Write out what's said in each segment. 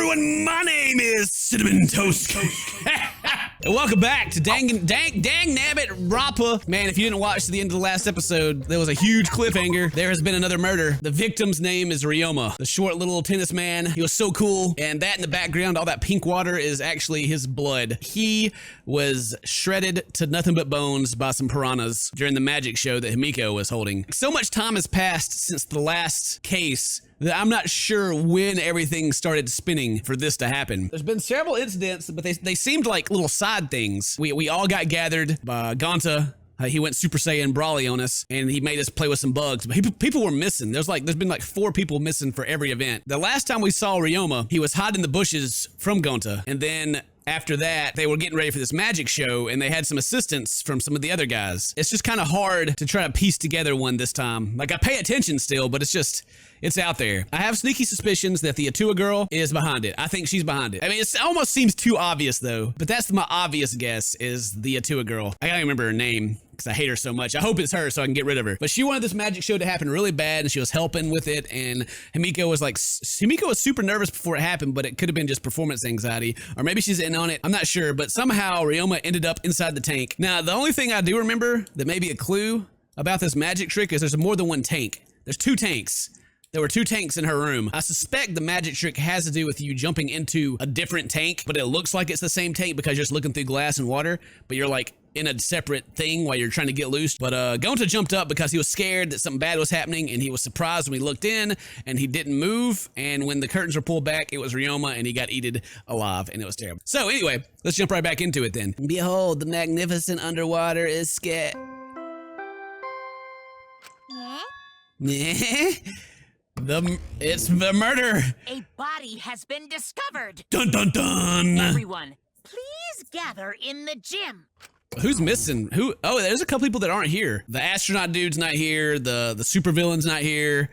everyone, my name is CinnamonToastKen. And welcome back to Danganronpa. Man, if you didn't watch the end of the last episode, there was a huge cliffhanger. There has been another murder. The victim's name is Ryoma, the short little tennis man. He was so cool. And that in the background, all that pink water is actually his blood. He was shredded to nothing but bones by some piranhas during the magic show that Himiko was holding. So much time has passed since the last case that I'm not sure when everything started spinning for this to happen. There's been several incidents, but they seemed like little side things. We all got gathered by Gonta. He went Super Saiyan Brawly on us, and he made us play with some bugs. But people were missing. There's been like 4 people missing for every event. The last time we saw Ryoma, he was hiding in the bushes from Gonta, and then after that, they were getting ready for this magic show, and they had some assistance from some of the other guys. It's just kind of hard to try to piece together one this time. Like, I pay attention still, but it's out there. I have sneaky suspicions that the Atua girl is behind it. I think she's behind it. I mean, it almost seems too obvious, though, but that's my obvious guess is the Atua girl. I can't remember her name because I hate her so much. I hope it's her so I can get rid of her. But she wanted this magic show to happen really bad, and she was helping with it, and Himiko was super nervous before it happened, but it could have been just performance anxiety, or maybe she's in on it. I'm not sure, but somehow Ryoma ended up inside the tank. Now, the only thing I do remember that may be a clue about this magic trick is there's more than one tank. There's 2 tanks. There were 2 tanks in her room. I suspect the magic trick has to do with you jumping into a different tank, but it looks like it's the same tank because you're just looking through glass and water, but you're like in a separate thing while you're trying to get loose. But Gonta jumped up because he was scared that something bad was happening, and he was surprised when he looked in, and he didn't move, and when the curtains were pulled back, it was Ryoma, and he got eaten alive, and it was terrible. So anyway, let's jump right back into it then. Behold, the magnificent underwater is scared. It's the murder. A body has been discovered. Dun dun dun. Everyone, please gather in the gym. Who's missing? Who? Oh, there's a couple people that aren't here. The astronaut dude's not here. The supervillain's not here.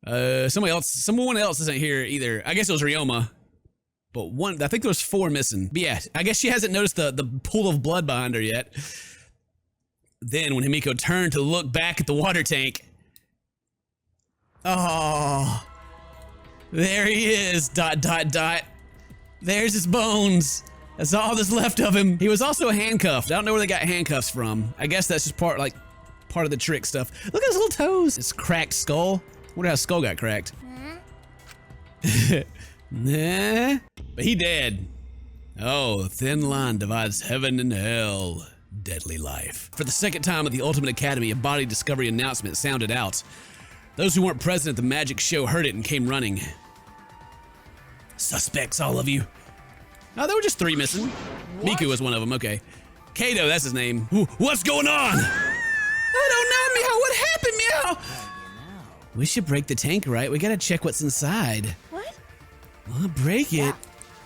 Someone else isn't here either. I guess it was Ryoma. But I think there was 4 missing. But yeah, I guess she hasn't noticed the pool of blood behind her yet. Then when Himiko turned to look back at the water tank, oh, there he is, ... There's his bones. That's all that's left of him. He was also handcuffed. I don't know where they got handcuffs from. I guess that's just part of the trick stuff. Look at his little toes. His cracked skull. I wonder how his skull got cracked. Nah. But he dead. Oh, a thin line divides heaven and hell. Deadly life. For the second time at the Ultimate Academy, a body discovery announcement sounded out. Those who weren't present at the magic show heard it and came running. Suspects, all of you. Oh, there were just 3 missing. What? Miku was one of them, okay. Kato, that's his name. Ooh, what's going on? I don't know, Meow. What happened, Meow? We should break the tank, right? We gotta check what's inside. What? Well, break it.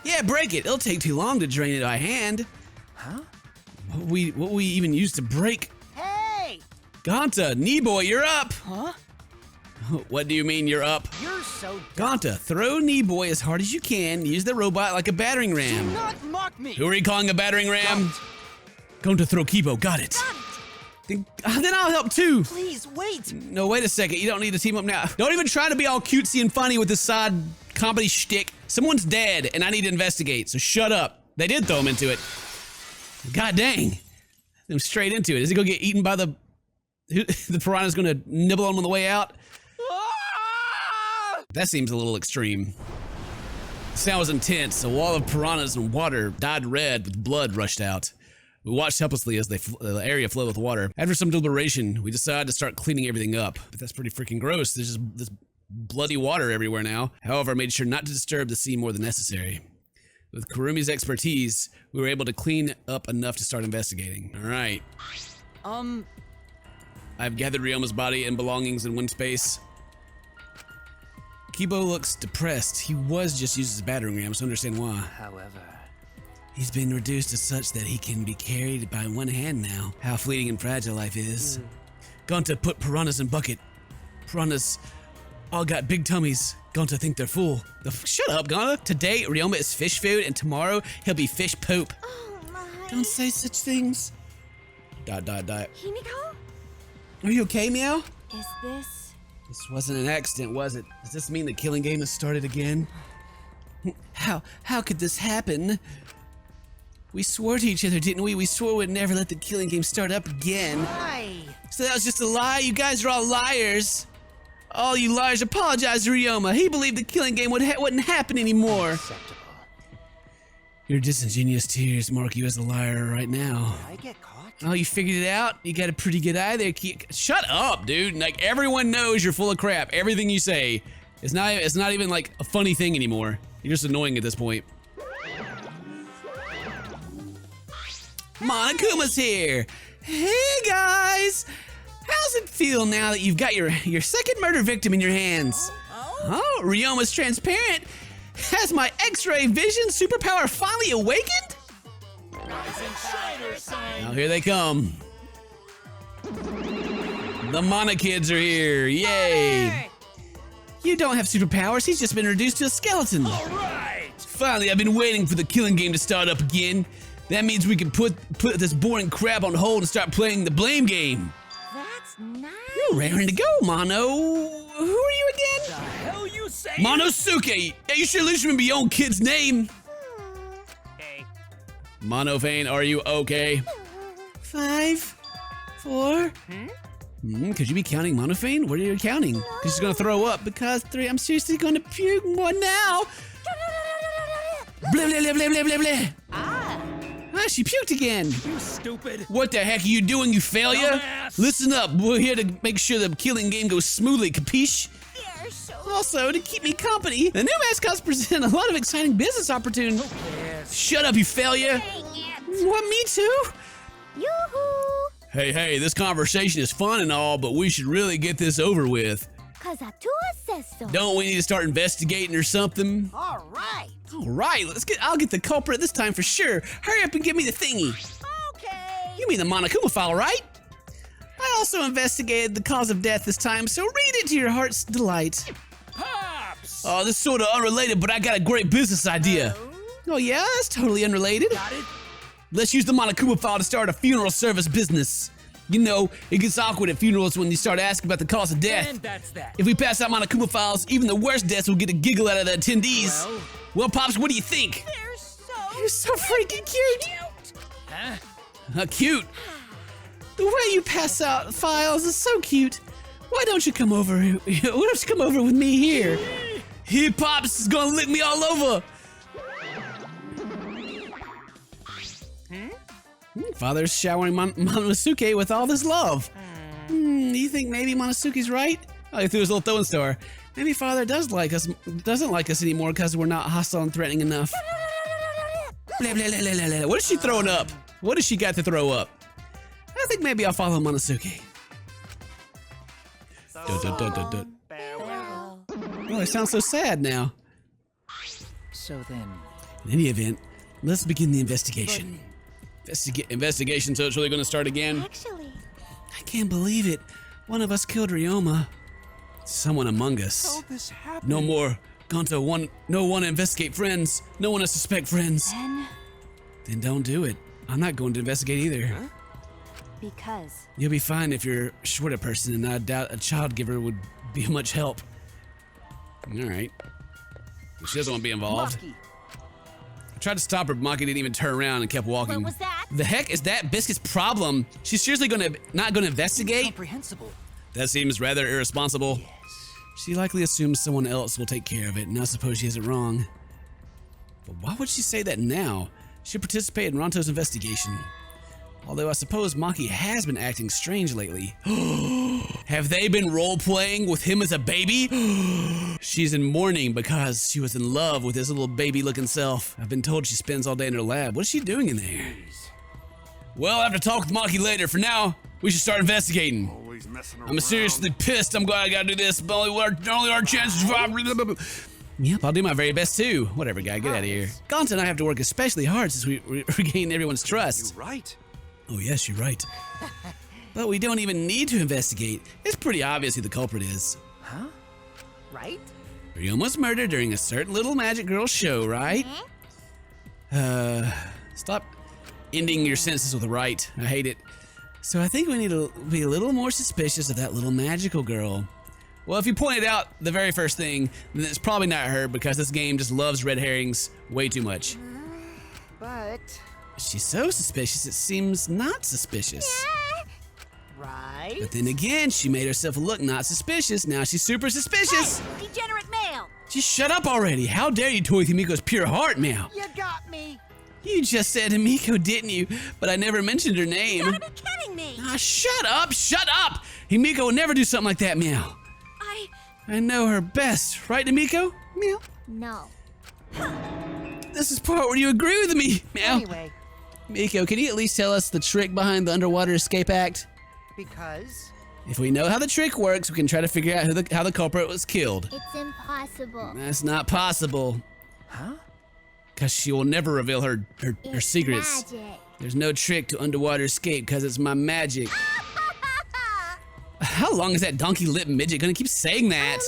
Yeah, break it. It'll take too long to drain it by hand. Huh? What we even use to break? Hey! Gonta, Knee-boy, you're up. Huh? What do you mean you're up? You're so dumb. Gonta, throw Knee-boy as hard as you can. Use the robot like a battering ram. Do not mock me. Who are you calling a battering ram? Gonta, throw Kibo. Got it. Then I'll help too. Please, wait. No, wait a second. You don't need to team up now. Don't even try to be all cutesy and funny with this side comedy shtick. Someone's dead, and I need to investigate, so shut up. They did throw him into it. God dang. I'm straight into it. Is he gonna get eaten by the piranha's gonna nibble on him on the way out? That seems a little extreme. The sound was intense. A wall of piranhas and water dyed red with blood rushed out. We watched helplessly as the area flowed with water. After some deliberation, we decided to start cleaning everything up. But that's pretty freaking gross. There's just this bloody water everywhere now. However, I made sure not to disturb the scene more than necessary. With Kurumi's expertise, we were able to clean up enough to start investigating. All right. I've gathered Ryoma's body and belongings in one space. Kibo looks depressed. He was just used as a battering ram, so I understand why. However, he's been reduced to such that he can be carried by one hand now. How fleeting and fragile life is. Gonta put piranhas in bucket. Piranhas all got big tummies. Gonta think they're full. Shut up, Gonta. Today, Ryoma is fish food, and tomorrow, he'll be fish poop. Oh my. Don't say such things. ... Himiko? Are you okay, Meow? Is this? This wasn't an accident, was it? Does this mean the killing game has started again? How could this happen? We swore to each other, didn't we? We swore we'd never let the killing game start up again. Why? So that was just a lie? You guys are all liars. All you liars, apologize to Ryoma. He believed the killing game wouldn't happen anymore. Acceptable. Your disingenuous tears mark you as a liar right now. I get caught? Oh, you figured it out? You got a pretty good eye there. Shut up, dude. Like, everyone knows you're full of crap. Everything you say. It's not even like a funny thing anymore. You're just annoying at this point. Monokuma's here. Hey, guys. How's it feel now that you've got your second murder victim in your hands? Oh, Ryoma's transparent. Has my X-ray vision superpower finally awakened? Now here they come. The Mana kids are here. Yay. You don't have superpowers. He's just been reduced to a skeleton. All right. Finally, I've been waiting for the killing game to start up again. That means we can put this boring crap on hold and start playing the blame game. That's nice. You're raring to go, Mono. Who are you again? The hell you say? Monosuke. Yeah, you should at least remember your own kid's name. Hey. Monofane, are you okay? 5, 4. Could you be counting Monofane? What are you counting? Because she's gonna throw up. Because 3. I'm seriously gonna puke more now. Blah blah blah blah blah blah blah. Ah, she puked again. You stupid. What the heck are you doing, you failure? Dumbass. Listen up. We're here to make sure the killing game goes smoothly, capiche? You're so Also, to keep me company, the new mascots present a lot of exciting business opportunities. Yes. Shut up, you failure. dang it. What, me too? Yoo-hoo. Hey, this conversation is fun and all, but we should really get this over with. Cause Atua says so. Don't we need to start investigating or something? All right. All right, I'll get the culprit this time for sure. Hurry up and give me the thingy. Okay. You mean the Monokuma file, right? I also investigated the cause of death this time, so read it to your heart's delight. Pops. Oh, this is sort of unrelated, but I got a great business idea. Oh yeah, that's totally unrelated. Got it. Let's use the Monokuma file to start a funeral service business. You know, it gets awkward at funerals when you start asking about the cause of death. And that's that. If we pass out Monokuma files, even the worst deaths will get a giggle out of the attendees. Well, Pops, what do you think? They're so You're so freaking cute. Huh? Cute. The way you pass out files is so cute. Why don't you come over? Why don't you come over with me here? Here, Pops is gonna lick me all over. Father's showering Monosuke with all this love. You think maybe Monosuke's right? Oh, he threw his little throwing star. Maybe Father doesn't like us anymore because we're not hostile and threatening enough. Blah, blah, blah, blah, blah. What is she throwing up? What has she got to throw up? I think maybe I'll follow Monosuke. farewell. Oh, I sound so sad now. So then. In any event, let's begin the investigation. Investigation, so it's really going to start again? Actually, I can't believe it. One of us killed Ryoma. Someone among us. How this happened? No more. Gonto, no one to investigate friends. No one to suspect friends. Then don't do it. I'm not going to investigate either. because You'll be fine if you're short a person, and I doubt a child giver would be much help. Alright. She doesn't want to be involved. Maki. I tried to stop her, but Maki didn't even turn around and kept walking. what was that? The heck is that Biscuit's problem? She's seriously not gonna investigate? Incomprehensible. That seems rather irresponsible. She likely assumes someone else will take care of it, and I suppose she isn't wrong. But why would she say that now? She participated in Ronto's investigation. Although I suppose Maki has been acting strange lately. Have they been role-playing with him as a baby? She's in mourning because she was in love with his little baby-looking self. I've been told she spends all day in her lab. What is she doing in there? Well, I have to talk with Maki later. For now, we should start investigating. Always messing around. I'm seriously pissed. I'm glad I gotta do this. But only our chances. Yep, I'll do my very best too. Whatever, guy, get out of here. Gonta and I have to work especially hard since we regain everyone's trust. You're right. Oh yes, you're right. But we don't even need to investigate. It's pretty obvious who the culprit is. Huh? Right? Ryoma's murdered during a certain little magic girl show, right? Stop ending your sentences with right. I hate it. So I think we need to be a little more suspicious of that little magical girl. Well, if you pointed out the very first thing, then it's probably not her because this game just loves red herrings way too much. But... She's so suspicious, it seems not suspicious. Right? But then again, she made herself look not suspicious. Now she's super suspicious. Hey, degenerate male! Just shut up already. How dare you toy with Himiko's pure heart, Meow? You got me! You just said Himiko, didn't you? But I never mentioned her name. You gotta be kidding me! Ah, shut up, shut up! Himiko would never do something like that, Meow. I know her best, right, Himiko? Meow. No. This is part where you agree with me, Meow. Anyway, Miko, can you at least tell us the trick behind the underwater escape act? because... If we know how the trick works, we can try to figure out how the culprit was killed. It's impossible. That's not possible. Huh? Because she will never reveal her It's secrets. magic. There's no trick to underwater escape because it's my magic. How long is that donkey lip midget gonna keep saying that?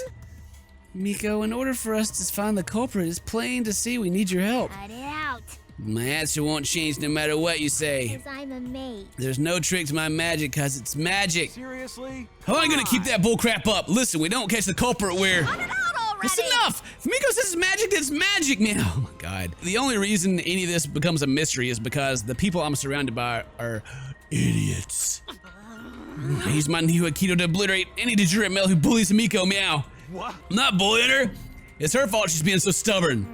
Miko, in order for us to find the culprit, it's plain to see we need your help. Cut it out, My answer won't change no matter what you say. because I'm a mate. There's no trick to my magic because it's magic. Seriously? How am I gonna keep that bullcrap up? Listen, we don't catch the culprit, we're... Cut it out already! That's enough! If Miko says it's magic, then it's magic, man. Oh my god. The only reason any of this becomes a mystery is because the people I'm surrounded by are idiots. I use my new Aikido to obliterate any degenerate male who bullies Miko, meow. What? I'm not bullying her. It's her fault she's being so stubborn.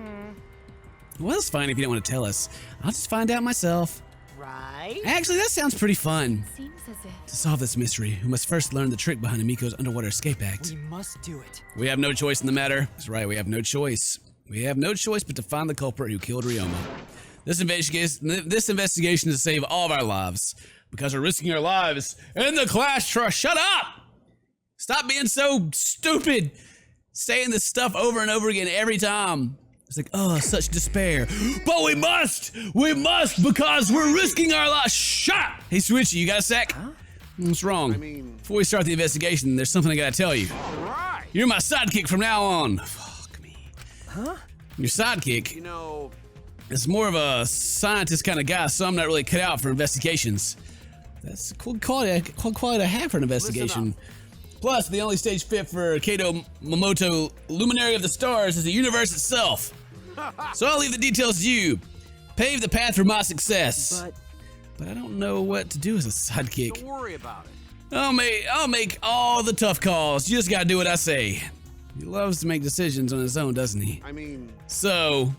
Well, it's fine if you don't want to tell us. I'll just find out myself. Right? Actually, that sounds pretty fun. Seems as if To solve this mystery, we must first learn the trick behind Miko's underwater escape act. We must do it. We have no choice in the matter. That's right, we have no choice. We have no choice but to find the culprit who killed Ryoma. This investigation is to save all of our lives. Because we're risking our lives in the class trust. Shut up! Stop being so stupid. Saying this stuff over and over again every time. It's like, oh, such despair. But we must, because we're risking our lives. Shut up! Hey, Switchy, you got a sec? Huh? What's wrong? I mean... Before we start the investigation, there's something I gotta tell you. Right. You're my sidekick from now on. Fuck me. Huh? Your sidekick You know, is more of a scientist kind of guy, so I'm not really cut out for investigations. That's a cool quality to have for an investigation. Plus, the only stage fit for Kato Momoto, Luminary of the Stars, is the universe itself. So I'll leave the details to you. Pave the path for my success. But I don't know what to do as a sidekick. don't worry about it. I'll make all the tough calls. You just gotta do what I say. He loves to make decisions on his own, doesn't he? I mean, So,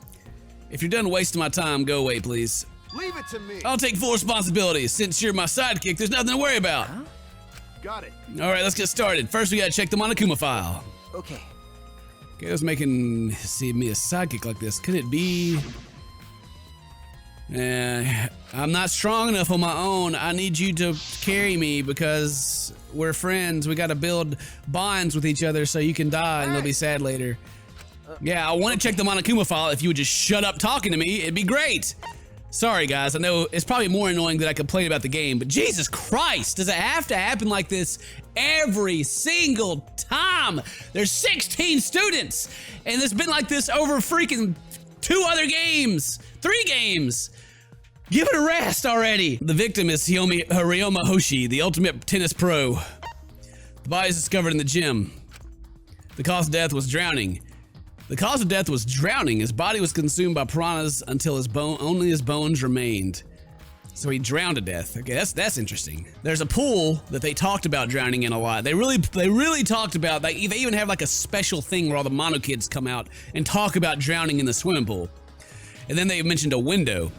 if you're done wasting my time, go away, please. leave it to me. I'll take full responsibility. Since you're my sidekick, there's nothing to worry about. Got it. All right, let's get started. First, we gotta check the Monokuma file. Okay. Kato's making see me a sidekick like this. Could it be? I'm not strong enough on my own. I need you to carry me because we're friends. We gotta build bonds with each other so you can die and they'll be sad later. Yeah, I want to check the Monokuma file. If you would just shut up talking to me, it'd be great. Sorry, guys. I know it's probably more annoying that I complain about the game, but Jesus Christ, does it have to happen like this every single time? There's 16 students, and it's been like this over freaking 2 other games, 3 games. Give it a rest already. The victim is Ryoma Hoshi, the ultimate tennis pro. The body is discovered in the gym. The cause of death was drowning. The cause of death was drowning. His body was consumed by piranhas until only his bones remained. So he drowned to death. Okay, that's interesting. There's a pool that they talked about drowning in a lot. They really talked about. They even have like a special thing where all the mono kids come out and talk about drowning in the swimming pool. And then they mentioned a window.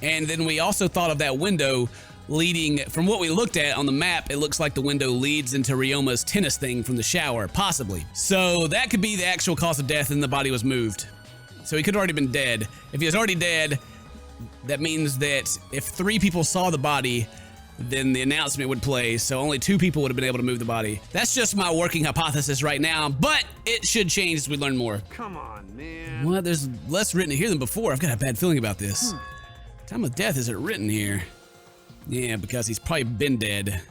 And then we also thought of that window leading, from what we looked at on the map, it looks like the window leads into Ryoma's tennis thing from the shower, possibly. So that could be the actual cause of death and the body was moved. So he could have already been dead. If he was already dead, that means that if 3 people saw the body, then the announcement would play, so only 2 people would have been able to move the body. That's just my working hypothesis right now, but it should change as we learn more. Come on, man. Well, there's less written here than before. I've got a bad feeling about this. Time of death isn't written here. Yeah, because he's probably been dead.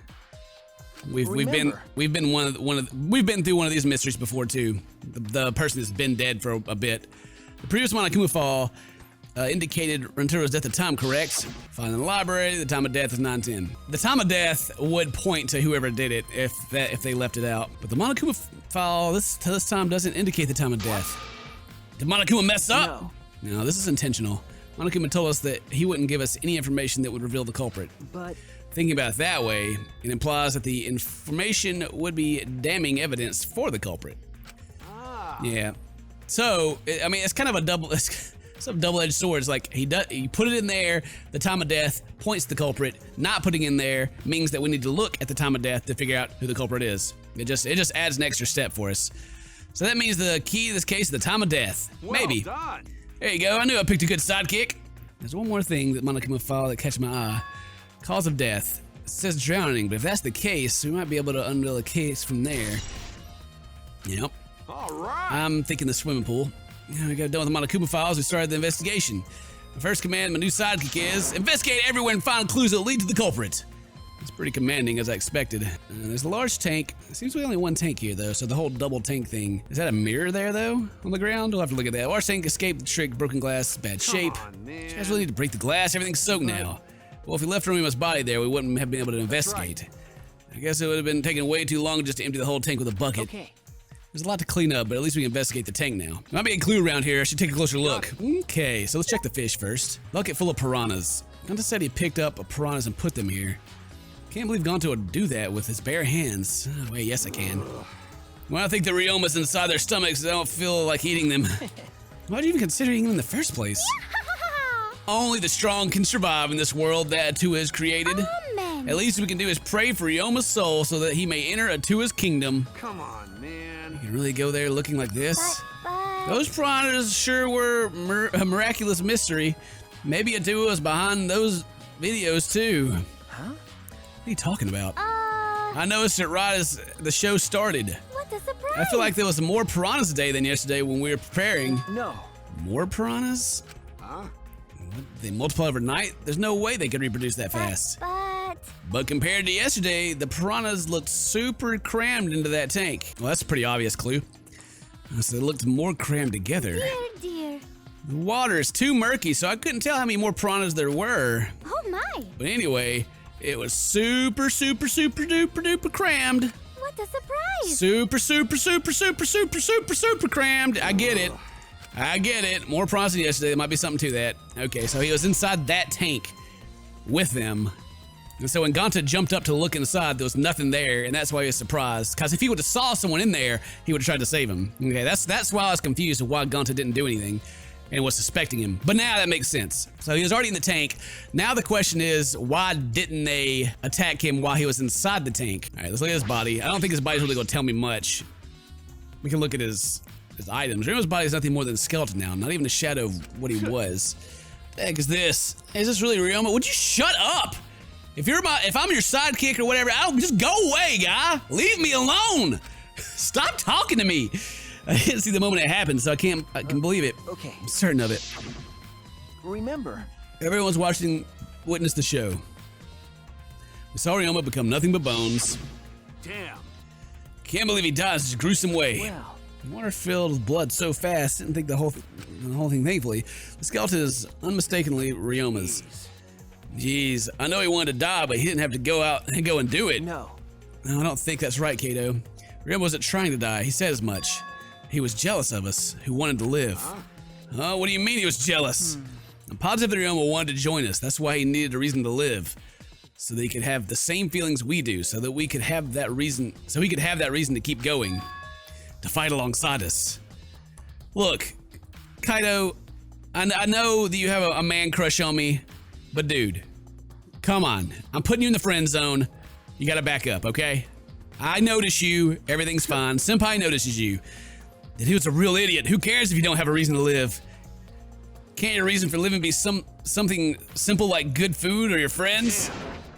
We've been through one of these mysteries before too. The person has been dead for a bit. The previous Monokuma fall, indicated Rentero's death at time, correct? Find in the library, the time of death is 9:10. The time of death would point to whoever did it if they left it out. But the Monokuma file this time doesn't indicate the time of death. Did Monokuma mess up? No, this is intentional. Monokuma told us that he wouldn't give us any information that would reveal the culprit. But thinking about it that way, it implies that the information would be damning evidence for the culprit. Yeah. So, I mean, it's kind of a double-edged sword. It's like he put it in there, the time of death points to the culprit. Not putting in there means that we need to look at the time of death to figure out who the culprit is. It just adds an extra step for us. So that means the key to this case is the time of death. Maybe. Well done. There you go. I knew I picked a good sidekick. There's one more thing that Monokuma file that catches my eye. Cause of death. It says drowning, but if that's the case, we might be able to unveil a case from there. Yep. All right. I'm thinking the swimming pool. Now we got done with the Monokuma files. We started the investigation. My first command, my new sidekick is investigate everywhere and find clues that lead to the culprit. It's pretty commanding as I expected. There's a large tank. It seems to be only one tank here though, so the whole double tank thing. Is that a mirror there though on the ground? We'll have to look at that. Large tank escaped the trick, broken glass, bad shape. Come on, man. You guys really need to break the glass. Everything's soaked now. Well, if we left Romima's body there, we wouldn't have been able to investigate. Right. I guess it would have been taking way too long just to empty the whole tank with a bucket. okay. There's a lot to clean up, but at least we can investigate the tank now. Might be a clue around here. I should take a closer look. Okay, so let's check the fish first. Bucket full of piranhas. Gonta said he picked up piranhas and put them here. Can't believe Gonta would do that with his bare hands. Oh, wait, yes I can. Well, I think the Ryomas inside their stomachs don't feel like eating them. Why'd you even consider eating them in the first place? Only the strong can survive in this world that Atua has created. Amen. At least we can do is pray for Ryoma's soul so that he may enter Atua's kingdom. Come on, man. You can really go there looking like this? But Those piranhas sure were a miraculous mystery. Maybe Atua was behind those videos too. Huh? What are you talking about? I noticed it right as the show started. what a surprise. I feel like there was more piranhas today than yesterday when we were preparing. No. More piranhas? Huh? What, they multiply overnight? There's no way they could reproduce that fast. But compared to yesterday, the piranhas looked super crammed into that tank. Well, that's a pretty obvious clue. So they looked more crammed together. Dear. The water is too murky, so I couldn't tell how many more piranhas there were. Oh my. But anyway, it was super duper crammed. What a surprise. Super crammed. I get it. More piranhas than yesterday. There might be something to that. Okay, so he was inside that tank with them. And so when Gonta jumped up to look inside, there was nothing there, and that's why he was surprised. Because if he would have saw someone in there, he would have tried to save him. Okay, that's why I was confused of why Gonta didn't do anything and was suspecting him. But now that makes sense. So he was already in the tank. Now the question is, why didn't they attack him while he was inside the tank? All right, let's look at his body. I don't think his body's really going to tell me much. We can look at his items. Ryoma's body is nothing more than a skeleton now, not even a shadow of what he was. What the heck is this? Is this really Ryoma? Would you shut up? If I'm your sidekick or whatever, just go away, guy. Leave me alone. Stop talking to me. I didn't see the moment it happened, so I can believe it. Okay. I'm certain of it. Remember. Everyone's watching witness the show. We saw Ryoma become nothing but bones. Damn. Can't believe he died in such a gruesome way. Well. Water filled with blood so fast, didn't think the whole thing, thankfully. The skeleton is unmistakably Ryoma's. Jeez, I know he wanted to die, but he didn't have to go out and go and do it. No. No, I don't think that's right, Kato. Ryoma wasn't trying to die. He said as much. He was jealous of us, who wanted to live. What do you mean he was jealous? I'm positive that Ryoma wanted to join us. That's why he needed a reason to live. So that he could have the same feelings we do, so that we could have that reason, so he could have that reason to keep going. To fight alongside us. Look, Kaito, I know that you have a man crush on me, but dude, come on. I'm putting you in the friend zone. You gotta back up, okay? I notice you. Everything's fine. Senpai notices you. That he was a real idiot. Who cares if you don't have a reason to live? Can't your reason for living be something simple like good food or your friends?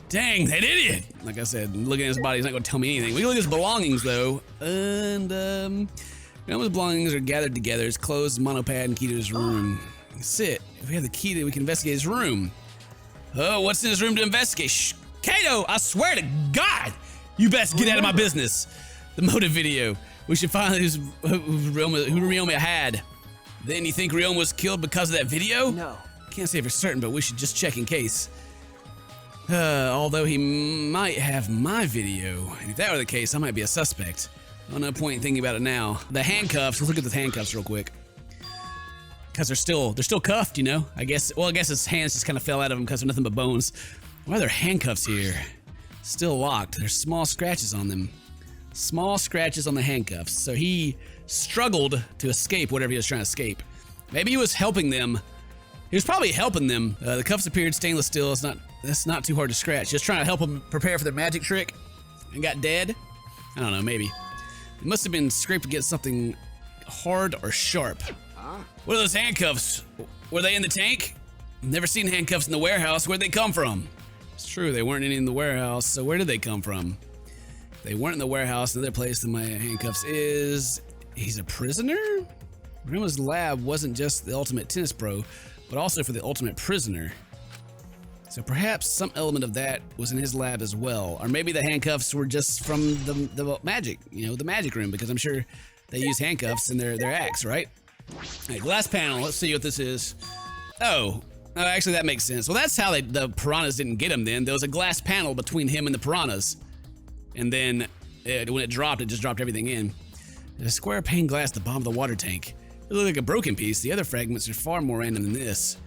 Dang, that idiot! Like I said, looking at his body, he's not gonna tell me anything. We can look at his belongings though. And his belongings are gathered together. His clothes, monopad, and key to his room. Sit. If we have the key, then we can investigate his room. Oh, what's in his room to investigate? Shh. Kato, I swear to God, you best get out of my business. The motive video. We should find who Ryoma had. Then you think Ryoma was killed because of that video? No. Can't say for certain, but we should just check in case. Although he might have my video. And if that were the case, I might be a suspect. Oh, no point in thinking about it now. The handcuffs, let's look at the handcuffs real quick. Because they're still cuffed, you know? I guess his hands just kind of fell out of him because they're nothing but bones. Why are there handcuffs here? Still locked. There's small scratches on them. Small scratches on the handcuffs. So he struggled to escape whatever he was trying to escape. Maybe he was helping them. He was probably helping them. The cuffs appeared stainless steel. That's not too hard to scratch. Just trying to help them prepare for their magic trick and got dead. I don't know, maybe. It must have been scraped against something hard or sharp. What are those handcuffs? Were they in the tank? Never seen handcuffs in the warehouse. Where'd they come from? It's true, they weren't any in the warehouse, so where did they come from? They weren't in the warehouse. Another place that my handcuffs is. He's a prisoner? Rima's lab wasn't just the ultimate tennis pro, but also for the ultimate prisoner. So perhaps some element of that was in his lab as well. Or maybe the handcuffs were just from the magic, you know, the magic room, because I'm sure they use handcuffs in their acts, right? Hey, glass panel, let's see what this is. Oh, actually that makes sense. Well, that's how the piranhas didn't get him then. There was a glass panel between him and the piranhas. And then when it dropped, it just dropped everything in. There's a square pane glass at the bottom of the water tank. It looked like a broken piece. The other fragments are far more random than this.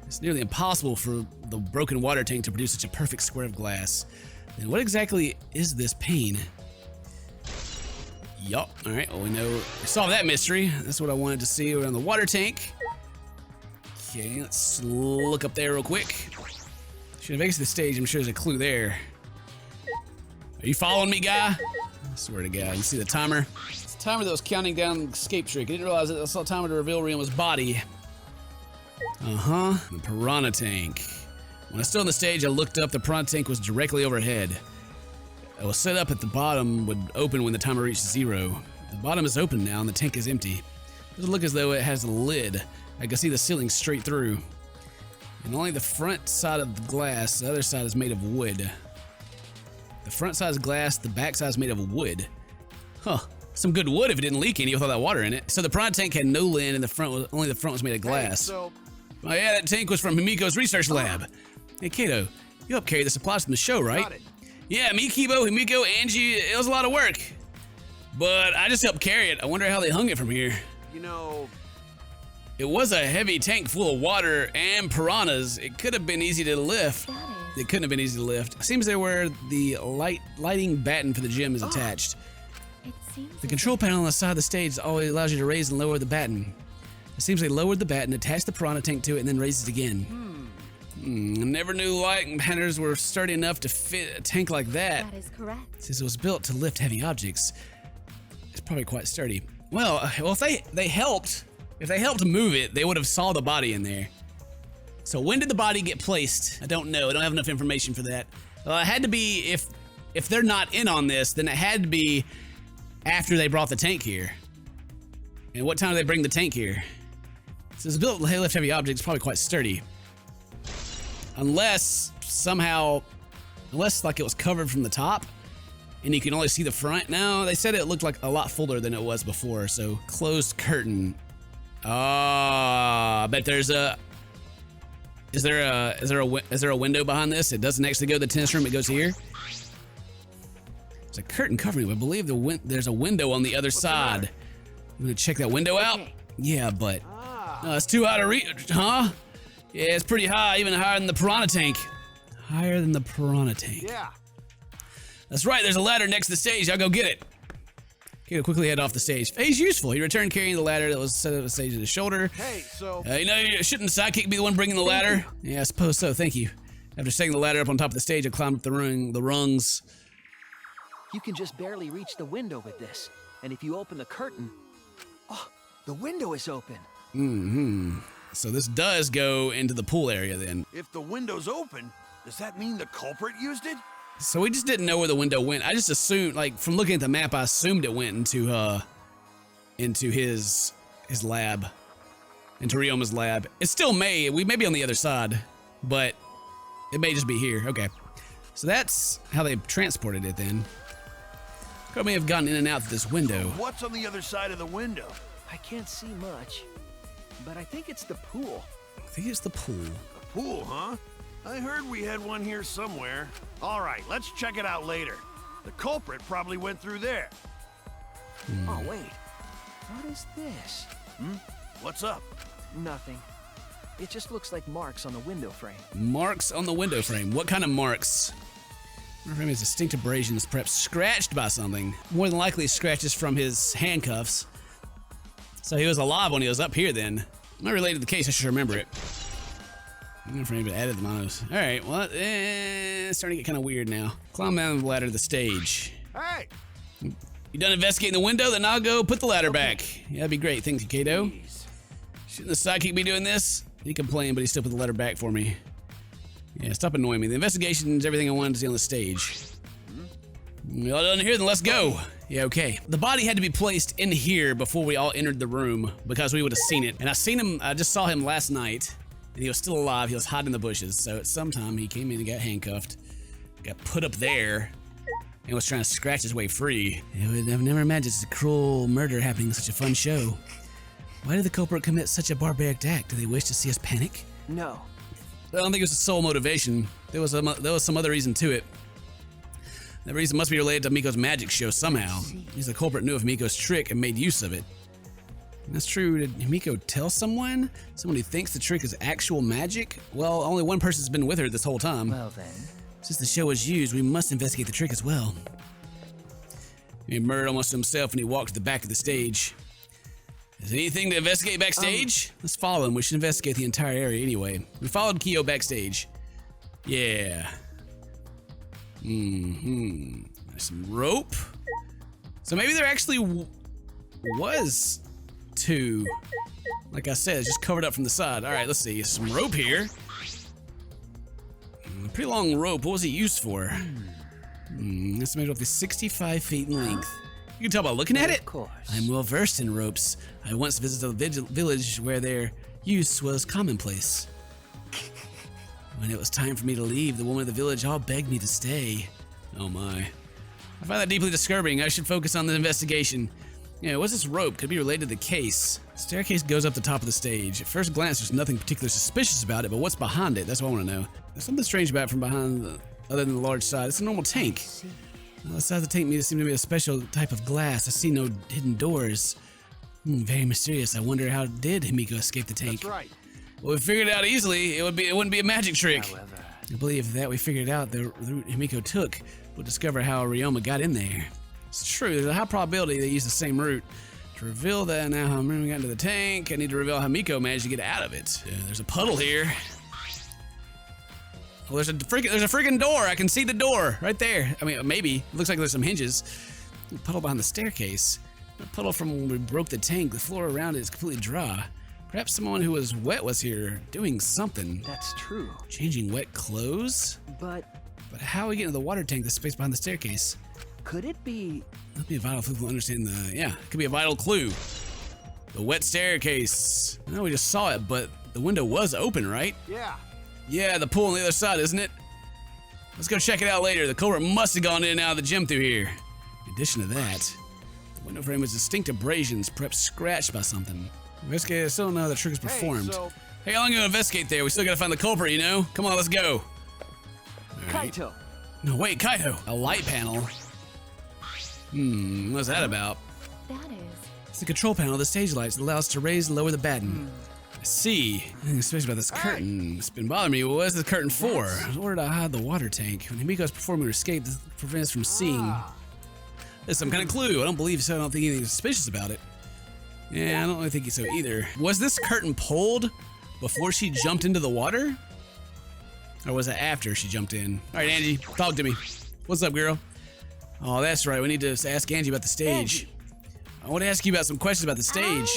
It's nearly impossible for the broken water tank to produce such a perfect square of glass. Then what exactly is this pane? Yup. All right. Well, we solved that mystery. That's what I wanted to see around the water tank. Okay, let's look up there real quick. Should have exited the stage. I'm sure there's a clue there. Are you following me, guy? I swear to God. You see the timer? It's the timer that was counting down the escape trick. I didn't realize it. I saw the timer to reveal Rima's body. The Piranha Tank. When I stood on the stage, I looked up. The Piranha Tank was directly overhead. It was set up at the bottom, would open when the timer reached 0. The bottom is open now, and the tank is empty. It doesn't look as though it has a lid. I can see the ceiling straight through. And only the front side of the glass, the other side is made of wood. The front side is glass, the back side is made of wood. Huh. Some good wood if it didn't leak any with all that water in it. So the Piranha Tank had no lid, and only the front was made of glass. Hey, so... Oh yeah, that tank was from Himiko's research lab. Hey Kato, you helped carry the supplies from the show, right? Got it. Yeah, me, Kibo, Himiko, Angie, it was a lot of work. But I just helped carry it. I wonder how they hung it from here. You know... It was a heavy tank full of water and piranhas. It could have been easy to lift. It couldn't have been easy to lift. Seems there where the lighting batten for the gym is attached. It seems The control panel on the side of the stage always allows you to raise and lower the batten. It seems they lowered the batten, attached the Piranha Tank to it, and then raised it again. I never knew lighting battens were sturdy enough to fit a tank like that. That is correct. Since it was built to lift heavy objects, it's probably quite sturdy. Well, if they helped move it, they would have saw the body in there. So when did the body get placed? I don't know. I don't have enough information for that. It had to be, if they're not in on this, then it had to be after they brought the tank here. And what time did they bring the tank here? So it's built to lift heavy objects, probably quite sturdy. Unless like it was covered from the top and you can only see the front. No, they said it looked like a lot fuller than it was before. So closed curtain. I bet there's a, is there a window behind this? It doesn't actually go to the tennis room, it goes here. There's a curtain covering it. I believe there's a window on the other side. I'm gonna check that window out. Yeah, but it's too high to reach, huh? Yeah, it's pretty high, even higher than the Piranha Tank. Higher than the Piranha Tank. Yeah. That's right, there's a ladder next to the stage. I'll go get it. Kato quickly head off the stage. He's useful. He returned carrying the ladder that was set up on the stage at his shoulder. Hey, so... Shouldn't the sidekick be the one bringing the ladder? Yeah, I suppose so, thank you. After setting the ladder up on top of the stage, I climbed up the rungs. You can just barely reach the window with this. And if you open the curtain... Oh, the window is open. So this does go into the pool area then. If the window's open, does that mean the culprit used it? So we just didn't know where the window went. I just assumed, like, from looking at the map, I assumed it went into his lab, into Ryoma's lab. It still may. We may be on the other side, but it may just be here. Okay. So that's how they transported it then. Could may have gotten in and out through this window. What's on the other side of the window? I can't see much, but I think it's the pool. I think it's the pool. A pool, huh? I heard we had one here somewhere. All right, let's check it out later. The culprit probably went through there. Oh, wait. What is this? What's up? Nothing. It just looks like marks on the window frame. Marks on the window frame. What kind of marks? The frame has distinct abrasions, perhaps scratched by something. More than likely scratches from his handcuffs. So he was alive when he was up here then. Not related to the case, I should remember it. Window frame, but added the monos. Alright, well, it's starting to get kind of weird now. Climb down the ladder to the stage. Hey! You done investigating the window? Then I'll go put the ladder back. Yeah, that'd be great. Thank you, Kato. Shouldn't the sidekick be doing this? He complained, but he still put the ladder back for me. Yeah, stop annoying me. The investigation's everything I wanted to see on the stage. We all done here, then let's go. Yeah, okay. The body had to be placed in here before we all entered the room because we would have seen it. And I just saw him last night, and he was still alive. He was hiding in the bushes. So at some time, he came in and got handcuffed, got put up there, and was trying to scratch his way free. I've never imagined such a cruel murder happening in such a fun show. Why did the culprit commit such a barbaric act? Do they wish to see us panic? No. I don't think it was the sole motivation. There was some other reason to it. That reason must be related to Miko's magic show somehow. He's the culprit knew of Miko's trick and made use of it. And that's true. Did Miko tell someone? Someone who thinks the trick is actual magic? Well, only one person's been with her this whole time. Well then. Since the show was used, we must investigate the trick as well. He murdered almost himself when he walked to the back of the stage. Is there anything to investigate backstage? Let's follow him. We should investigate the entire area anyway. We followed Kyo backstage. Yeah. There's some rope. So maybe there actually was two. Like I said, it's just covered up from the side. All right, let's see. Some rope here. Pretty long rope. What was it used for? Estimated roughly 65 feet in length. You can tell by looking at it. Of course. I'm well versed in ropes. I once visited a village where their use was commonplace. When it was time for me to leave, the woman of the village all begged me to stay. Oh my. I find that deeply disturbing. I should focus on the investigation. Yeah, what's this rope? Could be related to the case. The staircase goes up the top of the stage. At first glance, there's nothing particularly suspicious about it, but what's behind it? That's what I want to know. There's something strange about it from behind, other than the large side. It's a normal tank. On the side of the tank seems to be a special type of glass. I see no hidden doors. Very mysterious. I wonder how did Himiko escape the tank? That's right. Well, we figured it out easily. It wouldn't be a magic trick. However. I believe that we figured out the route Himiko took, we'll discover how Ryoma got in there. It's true. There's a high probability they used the same route. To reveal that now how we got into the tank, I need to reveal how Miko managed to get out of it. There's a puddle here. Well, there's a freaking door. I can see the door right there. I mean, maybe. It looks like there's some hinges. A puddle behind the staircase. A puddle from when we broke the tank. The floor around it is completely dry. Perhaps someone who was wet was here doing something. That's true. Changing wet clothes? But But how are we getting to the water tank, the space behind the staircase? could it be? That'd be a vital clue to understand the... Yeah, it could be a vital clue. The wet staircase. I know we just saw it, but the window was open, right? Yeah. Yeah, the pool on the other side, isn't it? Let's go check it out later. The culprit must have gone in and out of the gym through here. In addition to that, the window frame has distinct abrasions, perhaps scratched by something. Investigators still don't know how the trick is performed. Hey, how long are you gonna investigate there? We still gotta find the culprit, you know? Come on, let's go. All right. Kaito. No, wait, Kaito. A light panel. What's that about? That is. It's the control panel of the stage lights that allows us to raise and lower the batten. I see. Especially about this curtain. It's been bothering me. What is the curtain for? In order to hide the water tank. When Himiko's performing her escape, this prevents us from seeing. There's some kind of clue. I don't believe so. I don't think anything suspicious about it. Yeah, I don't really think so either. Was this curtain pulled before she jumped into the water? Or was it after she jumped in? All right, Angie, talk to me. What's up, girl? Oh, that's right. We need to ask Angie about the stage. I want to ask you about some questions about the stage.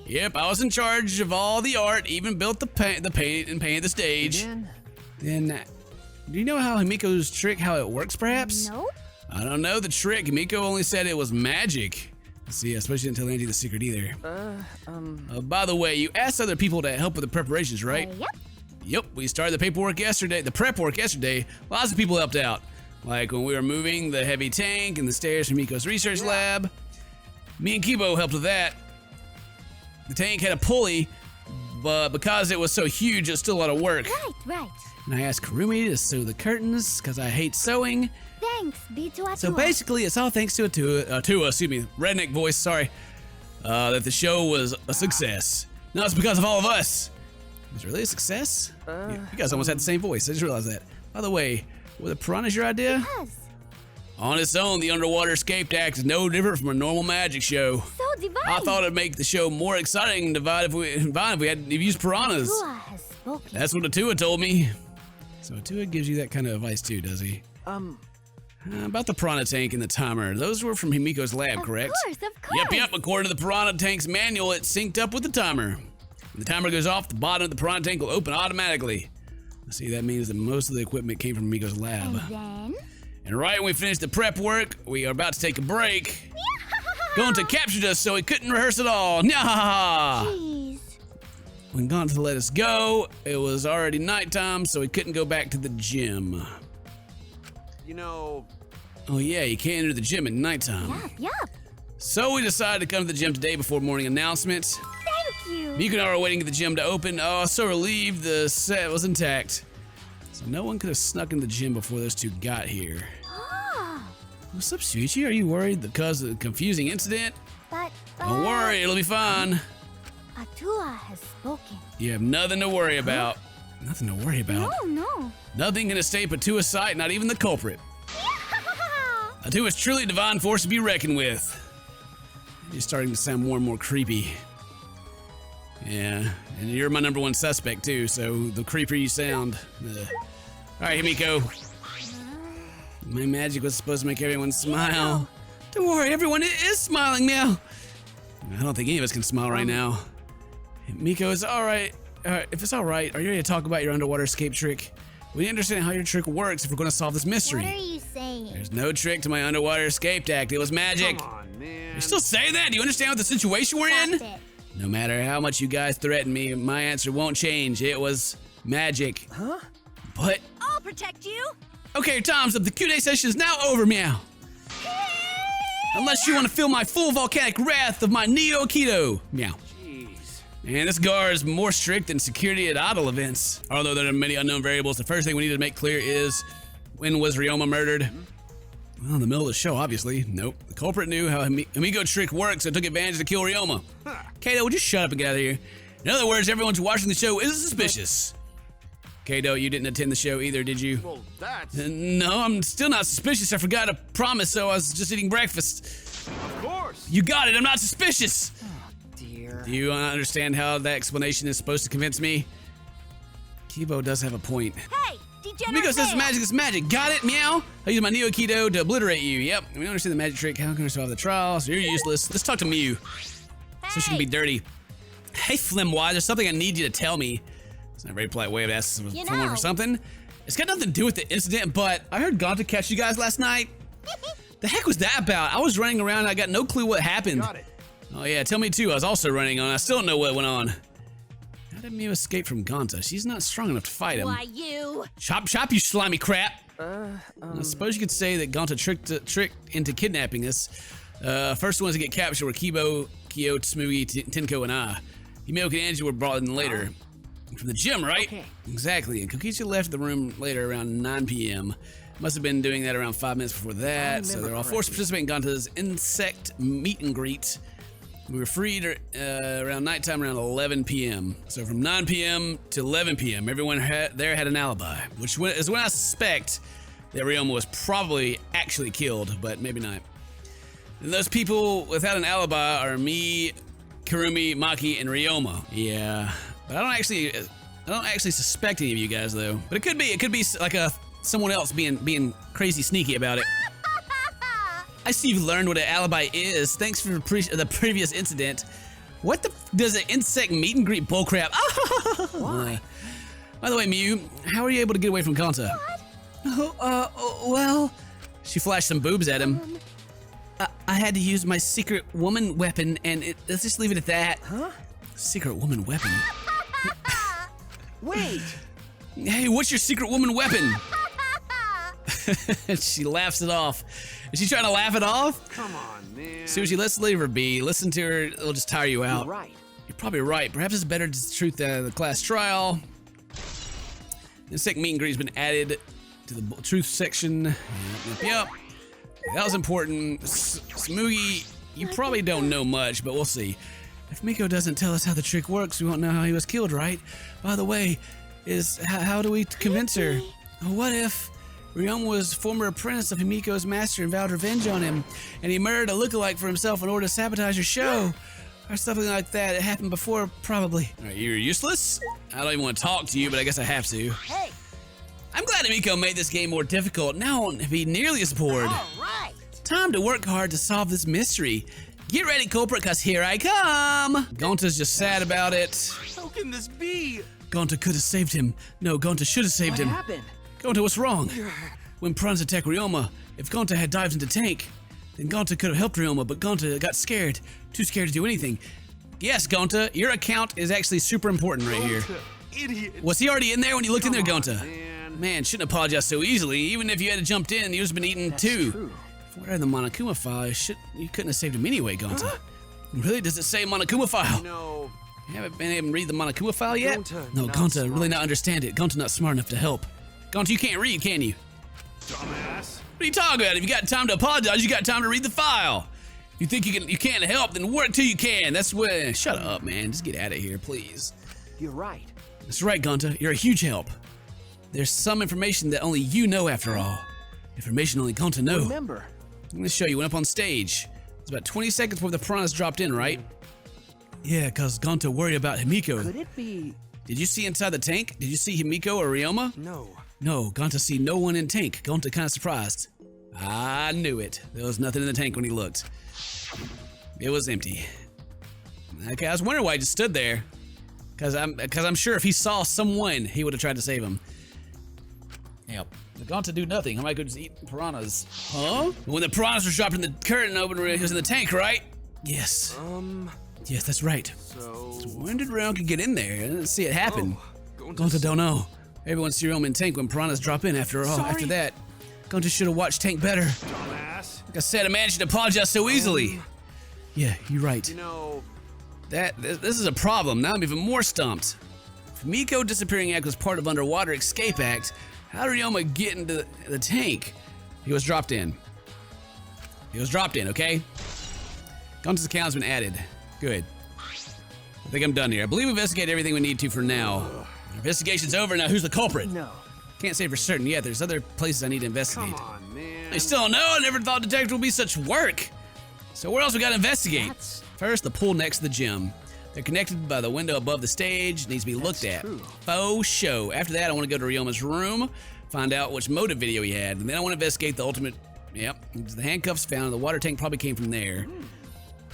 Yep, I was in charge of all the art, even built the paint and painted the stage. Then, do you know how Himiko's trick, how it works, perhaps? Nope. I don't know the trick. Himiko only said it was magic. See, I suppose she didn't tell Angie the secret either. By the way, you asked other people to help with the preparations, right? Yep. Yep, we started the paperwork yesterday, the prep work yesterday. Lots of people helped out. Like when we were moving the heavy tank and the stairs from Miko's research lab. Me and Kibo helped with that. The tank had a pulley but because it was so huge, it's still a lot of work. Right. And I asked Karumi to sew the curtains because I hate sewing. Thanks, B2 So basically, it's all thanks to redneck voice, sorry, that the show was a success. No, it's because of all of us. Was it really a success? You guys almost had the same voice. I just realized that. By the way, were the piranhas your idea? Yes. On its own, the Underwater Escape Act is no different from a normal magic show. So divine. I thought it'd make the show more exciting and divine if we had used piranhas. Tua has spoken. That's what Atua told me. So Atua gives you that kind of advice too, does he? About the Piranha Tank and the timer. Those were from Himiko's lab, correct? Of course. Yep. According to the Piranha Tank's manual, it's synced up with the timer. When the timer goes off, the bottom of the Piranha Tank will open automatically. See, that means that most of the equipment came from Himiko's lab. And then? And right when we finished the prep work, we are about to take a break. Gonta captured us, so he couldn't rehearse at all. Nyahaha! Jeez. When Gonta let us go, it was already nighttime, so he couldn't go back to the gym. You know, Oh yeah, you can't enter the gym at nighttime. Yup. So we decided to come to the gym today before morning announcements. Thank you. Miku and I were waiting for the gym to open. Oh, so relieved the set was intact. So no one could have snuck in the gym before those two got here. Ah, What's up, Suichi? Are you worried because of the confusing incident? but Don't worry, it'll be fine. Atua has spoken. You have nothing to worry about. Nothing to worry about. No. Nothing can escape Atua's sight, not even the culprit. Atua is truly a divine force to be reckoned with. You're starting to sound more and more creepy. Yeah, and you're my number one suspect too, so the creepier you sound. Alright, Himiko. My magic was supposed to make everyone smile. Don't worry, everyone is smiling now. I don't think any of us can smile right now. Miko, is alright. If it's alright, are you ready to talk about your underwater escape trick? We need to understand how your trick works if we're going to solve this mystery. What are you saying? There's no trick to my underwater escape act. It was magic. come on, man. You still say that? Do you understand what the situation we're in? Stop it. No matter how much you guys threaten me, my answer won't change. It was magic. Huh? But, I'll protect you. okay, your time's up. The Q-Day session is now over, meow. Unless you want to feel my full volcanic wrath of my Neo Aikido, meow. Jeez. And this guard is more strict than security at idle events. Although there are many unknown variables, the first thing we need to make clear is, when was Ryoma murdered? Well, in the middle of the show, obviously. Nope. The culprit knew how Amigo trick works and took advantage to kill Ryoma. Kato, would you shut up and get out of here? In other words, everyone watching the show is suspicious. Kato, you didn't attend the show either, did you? Well, that's... No, I'm still not suspicious. I forgot to promise, so I was just eating breakfast. Of course. You got it, I'm not suspicious. Dear. Do you understand how that explanation is supposed to convince me? Kibo does have a point. Hey, degenerate Amigo says male. magic is magic. Got it, meow? I use my Neo Aikido to obliterate you. Yep, we don't understand the magic trick. How can we solve the trial? So you're useless. Let's talk to Miu. So she can be dirty. Hey, Flimwise, there's something I need you to tell me. It's not a very polite way of asking someone for something. It's got nothing to do with the incident, but I heard Gonta catch you guys last night. The heck was that about? I was running around and I got no clue what happened. Got it. Oh yeah, tell me too. I was also running on. I still don't know what went on. How did Miu escape from Gonta? She's not strong enough to fight him. Why you? Chop, chop, you slimy crap. I suppose you could say that Gonta tricked into kidnapping us. First ones to get captured were Kibo, Kyo, Tsumugi, Tenko, and I. Himiko and Angie were brought in later. From the gym, right? Okay. Exactly. And Kokichi left the room later around 9 p.m. Must have been doing that around 5 minutes before that. So they're all forced to participate in Gonta's insect meet and greet. We were freed around nighttime around 11 p.m. So from 9 p.m. to 11 p.m., everyone there had an alibi, which is when I suspect that Ryoma was probably actually killed, but maybe not. And those people without an alibi are me, Kurumi, Maki, and Ryoma. Yeah, but I don't actually suspect any of you guys though. But it could be like someone else being crazy sneaky about it. I see you've learned what an alibi is. Thanks for the previous incident. What the does an insect meet and greet bullcrap? Why? By the way, Miu, how are you able to get away from Gonta? Well, she flashed some boobs at him. I had to use my secret woman weapon, and let's just leave it at that. Huh? Secret woman weapon? Wait! Hey, what's your secret woman weapon? She laughs it off. Is she trying to laugh it off? Come on, man. Sushi, let's leave her be. Listen to her, it'll just tire you out. You're right. You're probably right. Perhaps it's better to truth the class trial. The second meet and greet has been added to the truth section. Yep. That was important. Smoogie, you probably don't know much, but we'll see. If Miko doesn't tell us how the trick works, we won't know how he was killed, right? By the way, how do we convince her? What if Ryoma was former apprentice of Himiko's master and vowed revenge on him, and he murdered a lookalike for himself in order to sabotage your show? Or something like that. It happened before, probably. All right, you're useless? I don't even want to talk to you, but I guess I have to. Hey. I'm glad Himiko made this game more difficult. Now I won't be nearly as bored. All right. Time to work hard to solve this mystery. Get ready, culprit, cause here I come. Gonta's just sad about it. How can this be? Gonta could have saved him. No, Gonta should have saved What him. happened? Gonta, what's wrong? When Piranha attacked Ryoma, if Gonta had dived into Tank, then Gonta could have helped Ryoma, but Gonta got scared. Too scared to do anything. Yes, Gonta, your account is actually super important right here. Idiot. Was he already in there when you looked in there, Gonta? Man. Man, shouldn't apologize so easily. Even if you had jumped in, you'd have been eaten too. True. If we're in the Monokuma file, you couldn't have saved him anyway, Gonta. Really? Does it say Monokuma file? No. You haven't been able to read the Monokuma file yet? Gonta, No, not Gonta smart. really not understand it. Gonta not smart enough to help. Gonta, you can't read, can you? Dumbass. What are you talking about? If you got time to apologize, you got time to read the file. You think you can't help, then work till you can. That's what. Shut up, man. Just get out of here, please. You're right. That's right, Gonta. You're a huge help. There's some information that only you know after all. Information only Gonta know. Remember. I'm gonna show you. Went up on stage. It's about 20 seconds before the piranhas dropped in, right? Yeah, cause Gonta worried about Himiko. Could it be? Did you see inside the tank? Did you see Himiko or Ryoma? No. No, Gonta see no one in tank. Gonta kind of surprised. I knew it. There was nothing in the tank when he looked. It was empty. Okay, I was wondering why he just stood there. Cause I'm sure if he saw someone, he would have tried to save him. Yep. Gonta do nothing. I might go just eat piranhas. Huh? When the piranhas were dropped in the curtain open, he was in the tank, right? Yes. Yes, that's right. So When did Ryoma get in there? I didn't see it happen. Gonta Gonta don't know. Everyone sees Ryoma in tank when piranhas drop in after all. Sorry. After that, Gonta should have watched Tank better. dumbass. Like I said, a man should apologize so easily. Yeah, you're right. You know, This is a problem. Now I'm even more stumped. If Miko disappearing act was part of Underwater Escape Act, how did Ryoma get into the tank? He was dropped in. He was dropped in, okay? Gonta's account has been added. Good. I think I'm done here. I believe we investigated everything we need to for now. Investigation's over. Now who's the culprit? No. Can't say for certain yet. There's other places I need to investigate. come on, man. I still don't know. I never thought detective would be such work. So where else we gotta investigate? That's- First, the pool next to the gym. They're connected by the window above the stage. Needs to be looked at. true. Faux show. After that, I want to go to Ryoma's room, find out which motive video he had, and then I want to investigate the ultimate. Yep, the handcuffs found in the water tank probably came from there.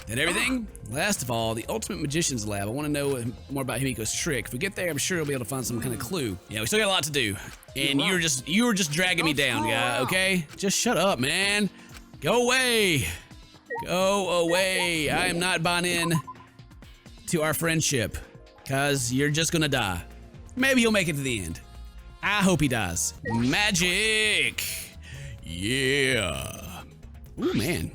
That everything? Last of all, the ultimate magician's lab. I want to know more about Himiko's trick. If we get there, I'm sure we'll be able to find some kind of clue. Yeah, we still got a lot to do. And you were just dragging me down, guy, okay? Just shut up, man. Go away. Go away. I am not buying in to our friendship, cause you're just gonna die. Maybe he'll make it to the end. I hope he dies. Magic. Yeah. Ooh, man.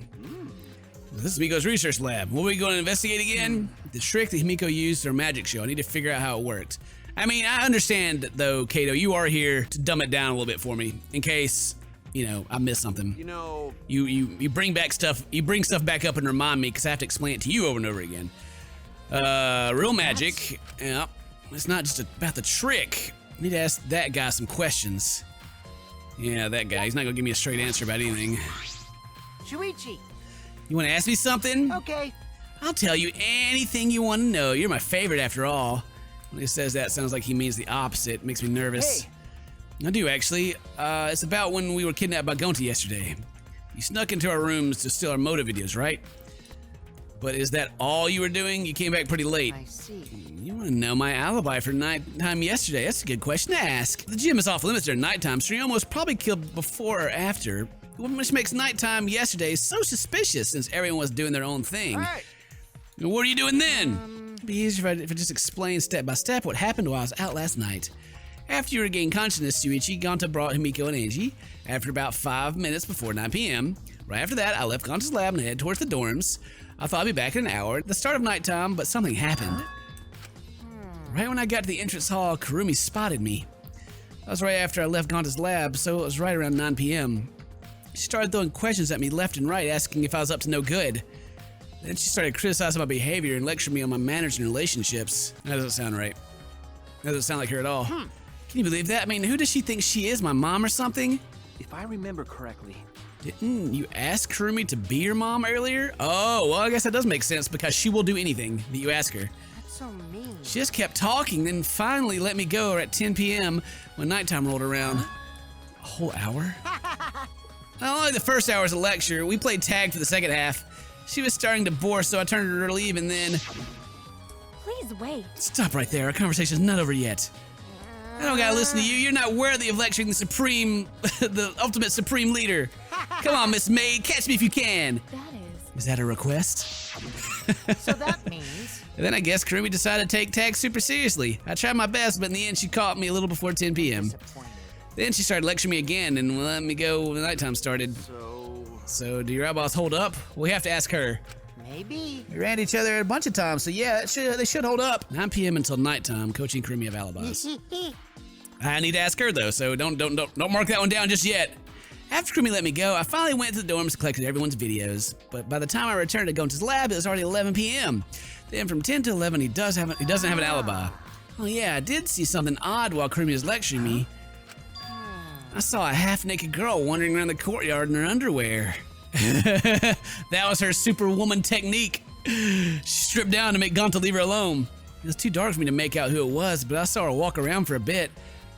This is Himiko's research lab. What are we going to investigate again? The trick that Himiko used for her magic show. I need to figure out how it worked. I mean, I understand though, Kato, you are here to dumb it down a little bit for me in case, you know, I missed something. You know, You bring back stuff. You bring stuff back up and remind me because I have to explain it to you over and over again. Real magic. Yeah, it's not just about the trick. I need to ask that guy some questions. Yeah, that guy. He's not gonna give me a straight answer about anything. Shuichi. You want to ask me something? Okay. I'll tell you anything you want to know. You're my favorite after all. When he says that, it sounds like he means the opposite. It makes me nervous. Hey. I do actually. It's about when we were kidnapped by Gonta yesterday. You snuck into our rooms to steal our motive videos, right? But is that all you were doing? You came back pretty late. I see. You want to know my alibi for nighttime yesterday? That's a good question to ask. The gym is off limits during nighttime, so Ryoma was probably killed before or after, which makes nighttime yesterday so suspicious since everyone was doing their own thing. Right. What are you doing then? It'd be easier if I just explained step by step what happened while I was out last night. After you regained consciousness, Shuichi, Gonta brought Himiko and Angie. After about 5 minutes before 9 p.m. Right after that, I left Gonta's lab and headed towards the dorms. I thought I'd be back in an hour at the start of nighttime, but something happened. Right when I got to the entrance hall, Kurumi spotted me. That was right after I left Ganta's lab, so it was right around 9 p.m. She started throwing questions at me left and right, asking if I was up to no good. Then she started criticizing my behavior and lecturing me on my manners and relationships. That doesn't sound right. That doesn't sound like her at all. Can you believe that? I mean, who does she think she is, my mom or something? If I remember correctly, Didn't you ask Kurumi to be your mom earlier? Oh, well, I guess that does make sense because she will do anything that you ask her. That's so mean. She just kept talking, then finally let me go at 10 p.m. when nighttime rolled around. A whole hour? Only the first hour was a lecture. We played tag for the second half. She was starting to bore, so I turned her to leave, and then... Please wait. Stop right there. Our conversation's not over yet. I don't gotta listen to you. You're not worthy of lecturing the supreme, the ultimate supreme leader. Come on, Miss Maid, catch me if you can. That Is that a request? so that means... And then I guess Kurumi decided to take tag super seriously. I tried my best, but in the end she caught me a little before 10 p.m. Disappointed. Then she started lecturing me again and let me go when nighttime started. So do your eyeballs hold up? We have to ask her. Maybe. We ran each other a bunch of times, so yeah, they should hold up. 9 p.m. until nighttime, coaching Kurumi of alibis. I need to ask her though, so don't mark that one down just yet. After Kurumi let me go, I finally went to the dorms and collected everyone's videos. But by the time I returned to Gonta's lab, it was already 11 p.m. Then from 10 to 11, he doesn't have an alibi. Oh yeah, I did see something odd while Kurumi was lecturing me. I saw a half-naked girl wandering around the courtyard in her underwear. That was her superwoman technique. She stripped down to make Gonta leave her alone. It was too dark for me to make out who it was, but I saw her walk around for a bit.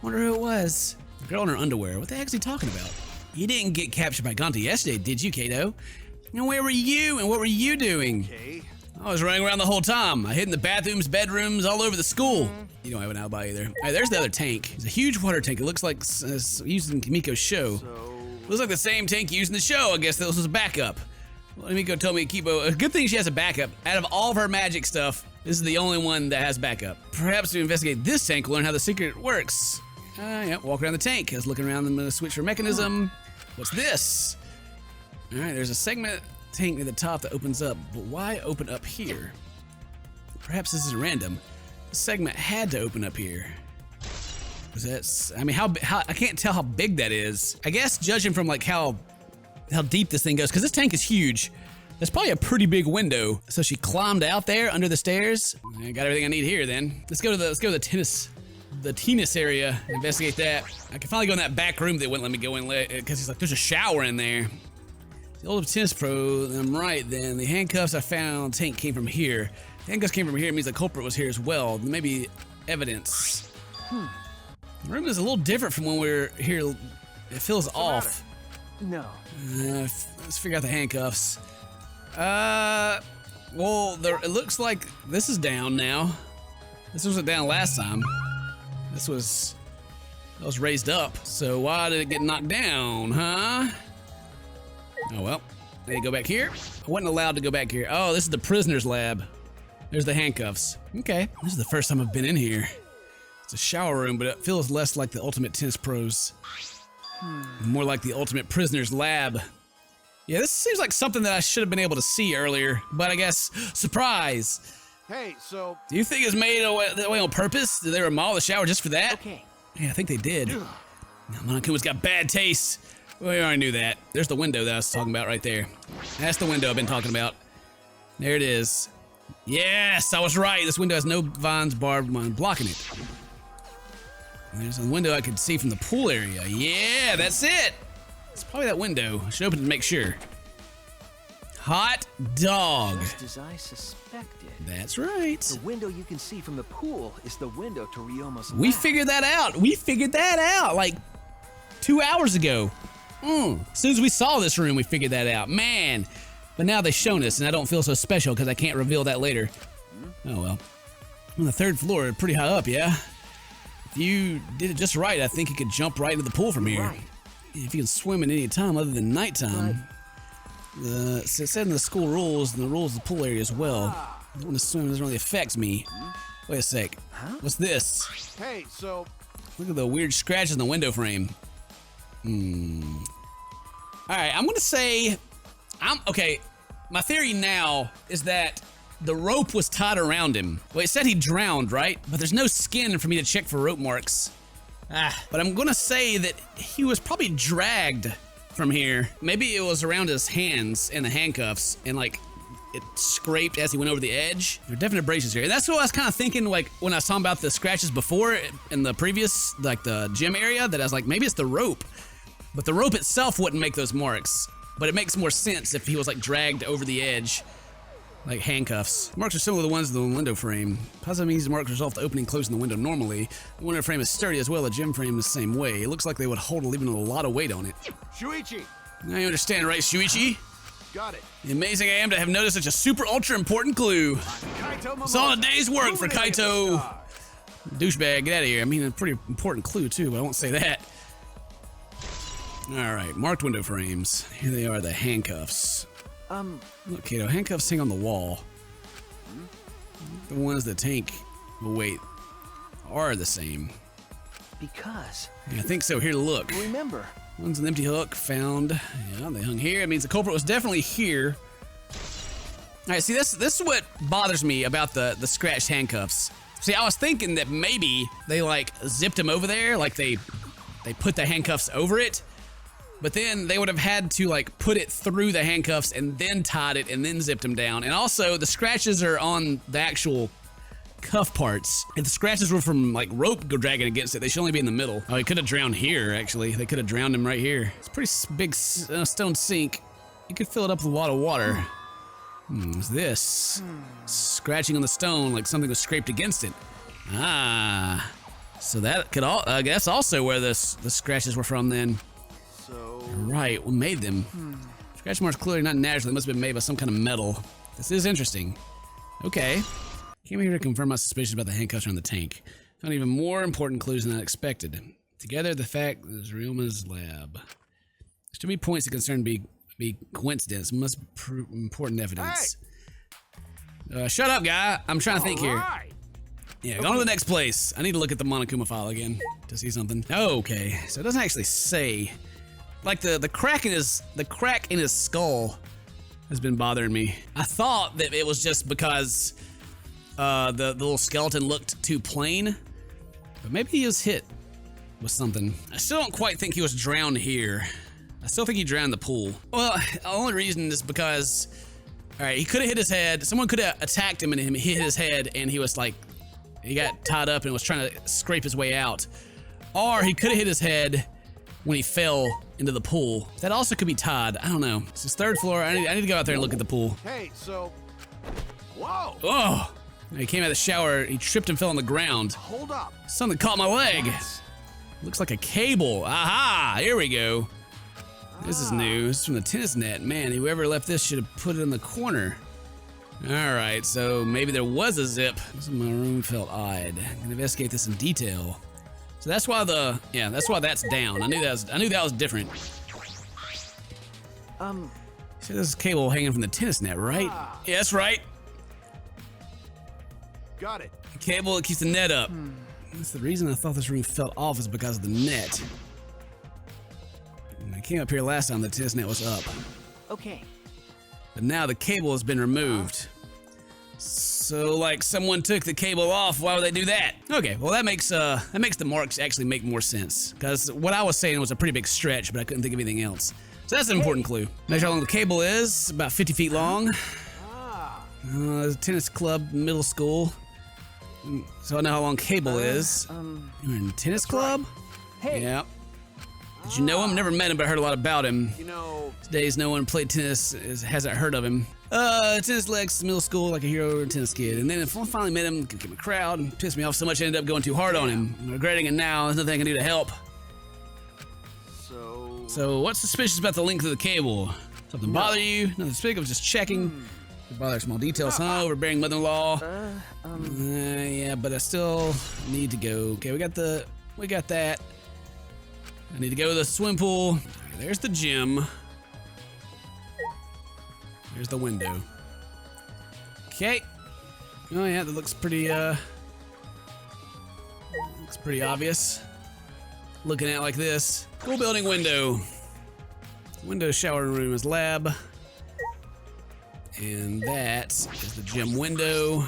Wonder who it was. The girl in her underwear. What the heck is he talking about? You didn't get captured by Gonta yesterday, did you, Kato? And where were you, and what were you doing? Okay. I was running around the whole time. I hid in the bathrooms, bedrooms, all over the school. You don't have an alibi either. All right, there's the other tank. It's a huge water tank. It looks like used in Kimiko's show. Looks like the same tank used in the show. I guess this was a backup. Well, Kimiko told me to keep a good thing she has a backup. Out of all of her magic stuff, this is the only one that has backup. Perhaps to investigate this tank, we'll learn how the secret works. Yeah, walk around the tank. I was looking around the switch for mechanism. What's this? All right, there's a segment tank near the top that opens up, but why open up here? Perhaps this is random. The segment had to open up here. Was that? I mean, how I can't tell how big that is. I guess judging from like how deep this thing goes, because this tank is huge. There's probably a pretty big window. So she climbed out there under the stairs. I got everything I need here. Then let's go to the tennis area. Investigate that. I can finally go in that back room they wouldn't let me go in because he's like, there's a shower in there. The old tennis pro. I'm right. Then the handcuffs I found tank came from here. The handcuffs came from here. It means the culprit was here as well. Maybe evidence. The room is a little different from when we were here. It feels off. no. Let's figure out the handcuffs. Well, it looks like this is down now. This wasn't down last time. That was raised up. So why did it get knocked down, huh? Oh well. I need to go back here. I wasn't allowed to go back here. Oh, this is the prisoner's lab. There's the handcuffs. Okay. This is the first time I've been in here. It's a shower room, but it feels less like the ultimate tennis pros. More like the ultimate prisoner's lab. Yeah, this seems like something that I should have been able to see earlier, but I guess, surprise. Hey, so Do you think it's made that way on purpose? Did they remodel the shower just for that? Okay. Yeah, I think they did. Monakuma's got bad taste. We already knew that. There's the window that I was talking about right there. That's the window I've been talking about. There it is. Yes, I was right. This window has no vines, barbed wire blocking it. And there's a window I could see from the pool area. Yeah, that's it. It's probably that window. I should open it to make sure. Hot dog. Just as I suspected. That's right. The window you can see from the pool is the window to Ryoma's We lab. figured that out. We figured that out like 2 hours ago. As soon as we saw this room, we figured that out. Man. But now they've shown us, and I don't feel so special because I can't reveal that later. Oh well. On the 3rd floor, pretty high up, yeah? If you did it just right, I think you could jump right into the pool from here. Right. If you can swim at any time other than nighttime. It said in the school rules and the rules of the pool area as well. I don't want to swim, it doesn't really affect me. Wait a sec. What's this? hey, so Look at the weird scratches in the window frame. Alright, I'm gonna say okay. My theory now is that the rope was tied around him. Well, it said he drowned, right? But there's no skin for me to check for rope marks. But I'm gonna say that he was probably dragged from here. Maybe it was around his hands and the handcuffs, and like it scraped as he went over the edge. There are definite abrasions here. And that's what I was kind of thinking, like when I was talking about the scratches before in the previous, like the gym area, that I was like, maybe it's the rope. But the rope itself wouldn't make those marks. But it makes more sense if he was like dragged over the edge, like handcuffs. The marks are similar to the ones in the window frame. Positive means the marks result the opening and closing the window normally. The window frame is sturdy as well. The gym frame is the same way. It looks like they would hold even a lot of weight on it. Shuichi! Now you understand, right, Shuichi? Got it. The amazing I am to have noticed such a super ultra important clue. Kaito It's all a day's work for illuminating the Kaito. stars. Douchebag, get out of here. I mean, a pretty important clue too, but I won't say that. All right, marked window frames. Here they are, the handcuffs. Look, Kato, handcuffs hang on the wall. The ones that Tank, well, wait, are the same. Because, Yeah, I think so. Here, look. remember, One's an empty hook found. Yeah, they hung here. It means the culprit was definitely here. All right, see, this is what bothers me about the scratched handcuffs. See, I was thinking that maybe they like zipped him over there, like they put the handcuffs over it. But then they would have had to like put it through the handcuffs and then tied it and then zipped him down. And also the scratches are on the actual cuff parts. If the scratches were from like rope dragging against it, they should only be in the middle. Oh, he could have drowned here, actually. They could have drowned him right here. It's a pretty big stone sink. You could fill it up with a lot of water. What's this? Scratching on the stone like something was scraped against it. Ah. So that could all, I guess also where the scratches were from then. So, Right, what made them? Scratch marks clearly not natural. They must have been made by some kind of metal. This is interesting. Okay. Came here to confirm my suspicions about the handcuffs around the tank. Found even more important clues than I expected. Together, the fact that it's Ryoma's lab. There's too many points that concern be coincidence. Must prove important evidence. Shut up, guy. I'm trying to think here. right. Yeah, go on to the next place. I need to look at the Monokuma file again to see something. Okay, so it doesn't actually say. Like the crack in his skull has been bothering me. I thought that it was just because the little skeleton looked too plain, but maybe he was hit with something. I still don't quite think he was drowned here. I still think he drowned in the pool. Well, the only reason is because, all right, he could have hit his head. Someone could have attacked him and he hit his head and he was like, he got tied up and was trying to scrape his way out. Or he could have hit his head when he fell into the pool. That also could be tied. I don't know. It's his third floor. I need to go out there and look at the pool. Hey, so, whoa! Oh! He came out of the shower. He tripped and fell on the ground. Hold up. Something caught my leg. Looks like a cable. Aha! Here we go. This is new. This is from the tennis net. Man, whoever left this should have put it in the corner. All right, so maybe there was a zip. This in my room felt odd. I'm gonna investigate this in detail. So that's why that's why that's down. I knew that was different. See, this is cable hanging from the tennis net, right? Yeah, that's right. Got it. The cable that keeps the net up. That's the reason I thought this room felt off is because of the net. When I came up here last time, the tennis net was up. okay, But now the cable has been removed. So, like, someone took the cable off. Why would they do that? Okay, well, that makes the marks actually make more sense. Because what I was saying was a pretty big stretch, but I couldn't think of anything else. So that's an important clue. Measure how long the cable is. About 50 feet long. Tennis club, middle school. So I know how long cable is. You're in a tennis club? hey, Yeah. Did you know him? Never met him, but I heard a lot about him. You know, Today's no one played tennis hasn't heard of him. Tennis legs, middle school, like a hero or a tennis kid. And then if I finally met him, get my crowd, and pissed me off so much I ended up going too hard on him. I'm regretting it now. There's nothing I can do to help. So what's suspicious about the length of the cable? Something bother you? Nothing suspicious, I was just checking. Bother small details, huh? Overbearing mother-in-law. Yeah, but I still need to go. Okay, we got that. I need to go to the swim pool. There's the gym. There's the window. Okay. Oh yeah, that looks pretty obvious. Looking at it like this. School building window. Window, shower room is lab. And that is the gym window.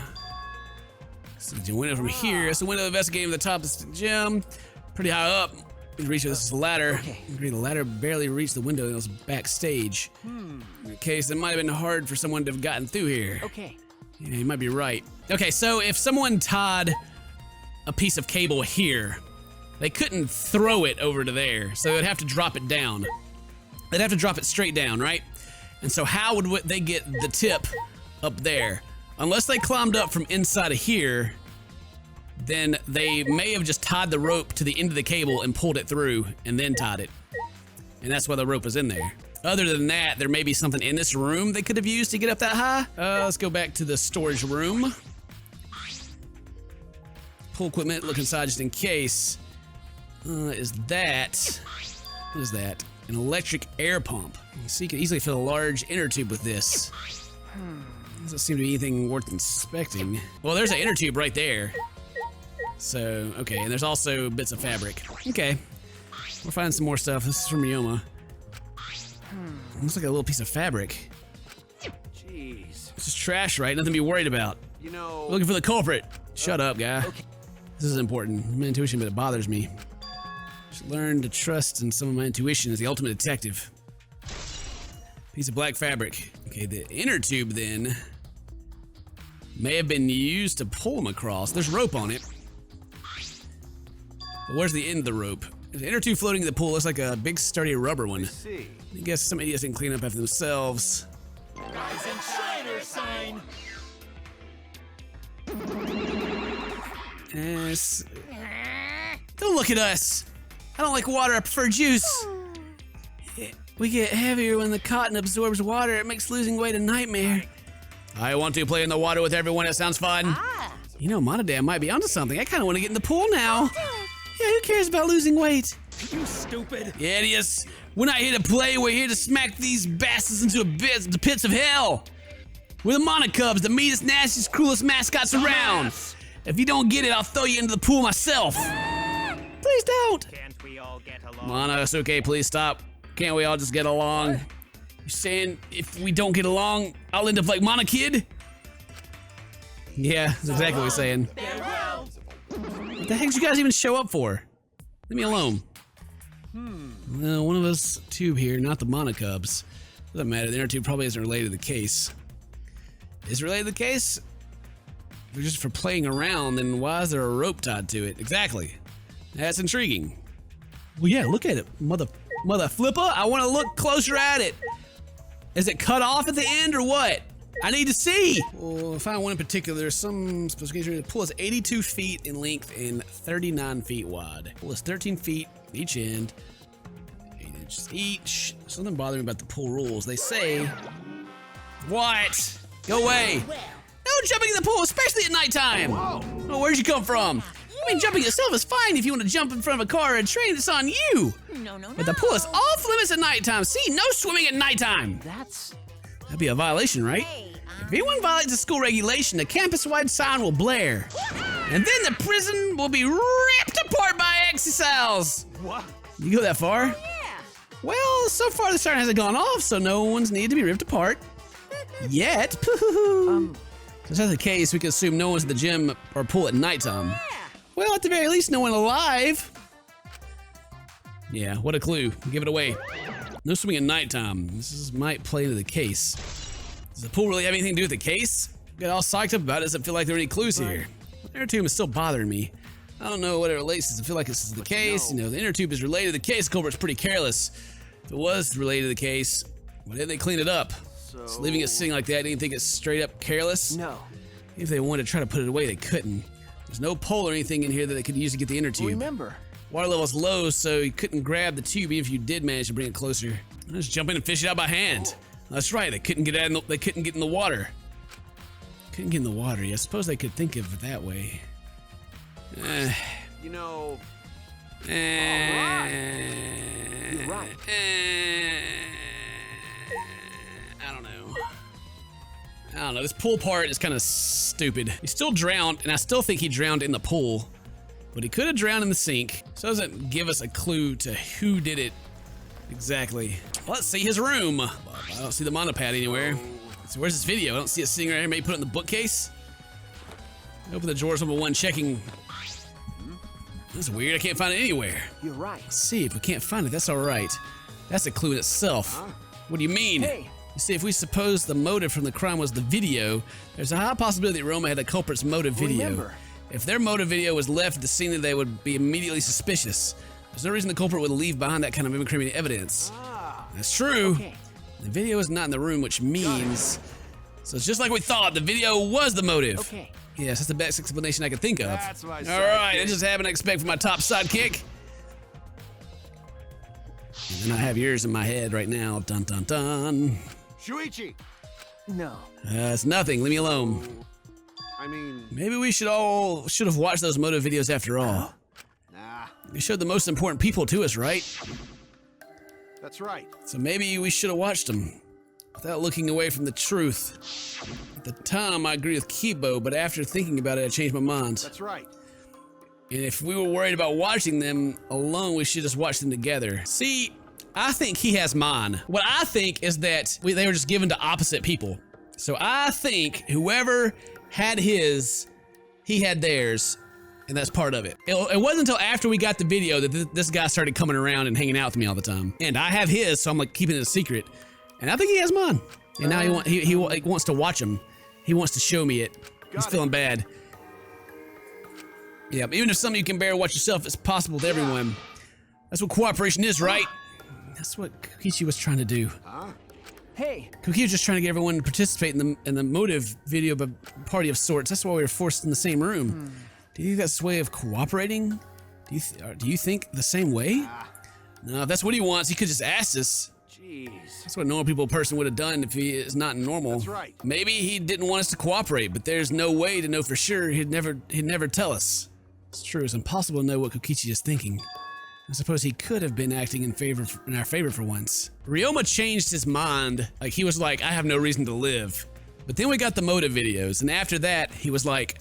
So the gym window from here. It's the window investigating the top of the gym. Pretty high up. You reach this ladder. Okay. The ladder barely reached the window. It was backstage. Okay, so it might have been hard for someone to have gotten through here. Okay. Yeah, you might be right. Okay, so if someone tied a piece of cable here, they couldn't throw it over to there, so they'd have to drop it down. They'd have to drop it straight down, right? And so how would they get the tip up there? Unless they climbed up from inside of here, then they may have just tied the rope to the end of the cable and pulled it through and then tied it. And that's why the rope was in there. Other than that, there may be something in this room they could have used to get up that high. Let's go back to the storage room. Pull equipment, look inside just in case. What is that? An electric air pump. So you can easily fill a large inner tube with this. Doesn't seem to be anything worth inspecting. Well, there's an inner tube right there. So, okay, and there's also bits of fabric. Okay, we're finding some more stuff. This is from Ryoma. Looks like a little piece of fabric. Jeez. This is trash, right? Nothing to be worried about. You know... We're looking for the culprit. Shut up, guy. Okay. This is important. My intuition, but it bothers me. Should learn to trust in some of my intuition as the ultimate detective. Piece of black fabric. Okay, the inner tube then may have been used to pull them across. There's rope on it. But where's the end of the rope? There's an inner tube floating in the pool. Looks like a big sturdy rubber one. I guess some idiots didn't clean up after themselves. Rise and shiner sign. Yes. Don't look at us. I don't like water. I prefer juice. We get heavier when the cotton absorbs water. It makes losing weight a nightmare. I want to play in the water with everyone. It sounds fun. You know, Monodam might be onto something. I kind of want to get in the pool now. Yeah, who cares about losing weight? You stupid. Yeah, idiots. We're not here to play. We're here to smack these bastards into the pits of hell. We're the Handcuffs, the meanest, nastiest, cruelest mascots around. If you don't get it, I'll throw you into the pool myself. Please don't. Can't we all get along? Mono, it's okay. Please stop. Can't we all just get along? You're saying if we don't get along, I'll end up like Mono Kid? Yeah, that's exactly what he's saying. What the heck did you guys even show up for? Leave me alone. Well, one of us tube here, not the Handcuffs. Doesn't matter. The inner tube probably isn't related to the case. Is it related to the case? If they're just for playing around, then why is there a rope tied to it? Exactly. That's intriguing. Well, yeah, look at it, mother flipper. I want to look closer at it. Is it cut off at the end or what? I need to see. Well, if I one in particular, there's some specification. The pool is 82 feet in length and 39 feet wide. The pool is 13 feet each end, 8 inches each. Something bothering me about the pool rules. They say, what? Go away. No jumping in the pool, especially at nighttime. Oh, where'd you come from? I mean, jumping itself is fine if you want to jump in front of a car or a train. It's on you. No. But the pool is off limits at nighttime. See, no swimming at nighttime. That'd be a violation, right? If anyone violates a school regulation, a campus-wide sign will blare. And then the prison will be ripped apart by exercise. What? You go that far? Yeah. Well, so far the siren hasn't gone off, so no one's needed to be ripped apart. Yet. If that's the case, we can assume no one's at the gym or pool at nighttime. Well, at the very least, no one alive. Yeah, what a clue. Give it away. No swimming at nighttime. Might play into the case. Does the pool really have anything to do with the case? Get all psyched up about it. Doesn't feel like there are any clues here. The inner tube is still bothering me. I don't know what it relates to. I feel like this is the case. You know, the inner tube is related to the case. Culprit's pretty careless. If it was related to the case, why didn't they clean it up? So leaving it sitting like that, didn't you think it's straight up careless? No. If they wanted to try to put it away, they couldn't. There's no pole or anything in here that they could use to get the inner tube. Remember, water level's low, so you couldn't grab the tube even if you did manage to bring it closer. Just jump in and fish it out by hand. That's right, they couldn't get in they couldn't get in the water. Couldn't get in the water. I suppose they could think of it that way. You know... You're right. I don't know. This pool part is kind of stupid. He still drowned, and I still think he drowned in the pool. But he could have drowned in the sink. So it doesn't give us a clue to who did it exactly. Let's see his room. I don't see the monopad anywhere. So where's this video? I don't see it sitting right here. Maybe put it in the bookcase? Open the drawers number 1, checking. That's weird. I can't find it anywhere. You're right. Let's see if we can't find it. That's all right. That's a clue in itself. What do you mean? Hey. You see, if we suppose the motive from the crime was the video, there's a high possibility that Roma had the culprit's motive video. Remember. If their motive video was left at the scene, they would be immediately suspicious. There's no reason the culprit would leave behind that kind of incriminating evidence. That's true. Okay. The video is not in the room, which means... So it's just like we thought. The video was the motive. Okay. Yes, that's the best explanation I could think of. That's my All right, sidekick. I just haven't expect from my top sidekick. And then I have yours in my head right now. Dun dun dun. Shuichi! No. It's nothing. Leave me alone. I mean, Maybe we should have watched those motive videos after all. nah, They showed the most important people to us, right? that's right. So maybe we should have watched them without looking away from the truth. At the time, I agree with Kibo, but after thinking about it, I changed my mind. That's right. And if we were worried about watching them alone, we should just watch them together. See, I think he has mine. What I think is that they were just given to opposite people. So I think whoever had his, he had theirs, and that's part of it. It wasn't until after we got the video that this guy started coming around and hanging out with me all the time. And I have his, so I'm like keeping it a secret. And I think he has mine. And now he wants to watch them. He wants to show me it. He's feeling bad. Yeah, but even if some of you can bear to watch yourself, it's possible to everyone. That's what cooperation is, right? That's what Kokichi was trying to do. Hey. Kokichi was just trying to get everyone to participate in the motive video of a party of sorts. That's why we were forced in the same room. Do you think that's a way of cooperating? Do you think the same way? No, if that's what he wants, he could just ask us. Jeez. That's what a normal person would have done if he is not normal. That's right. Maybe he didn't want us to cooperate, but there's no way to know for sure. He'd never tell us. It's true. It's impossible to know what Kokichi is thinking. I suppose he could have been acting in our favor for once. Ryoma changed his mind. Like, he was like, I have no reason to live. But then we got the motive videos, and after that, he was like,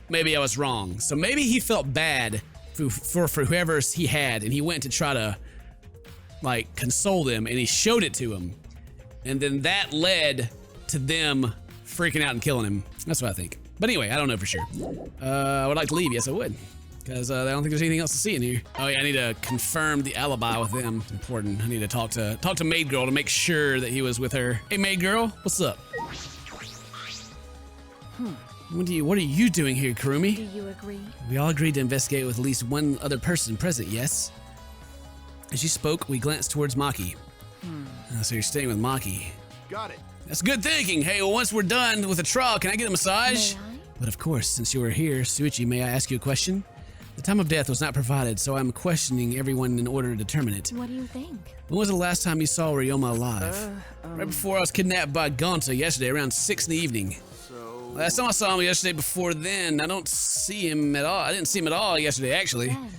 maybe I was wrong. So maybe he felt bad for whoever he had, and he went to try to, like, console them, and he showed it to him. And then that led to them freaking out and killing him. That's what I think. But anyway, I don't know for sure. I would like to leave. Yes, I would. Because I don't think there's anything else to see in here. Oh yeah, I need to confirm the alibi with them. It's important. I need to talk to Maid Girl to make sure that he was with her. Hey, Maid Girl, what's up? What are you doing here, Kurumi? Do you agree? We all agreed to investigate with at least one other person present, yes? As you spoke, we glanced towards Maki. So you're staying with Maki. Got it. That's good thinking. Hey, well, once we're done with the trial, can I get a massage? May I? But of course, since you were here, Suichi, may I ask you a question? The time of death was not provided, so I'm questioning everyone in order to determine it. What do you think? When was the last time you saw Ryoma alive? Right before I was kidnapped by Gonta yesterday, around 6 in the evening. So, Last time I saw him yesterday before then, I don't see him at all. I didn't see him at all yesterday, actually. Then,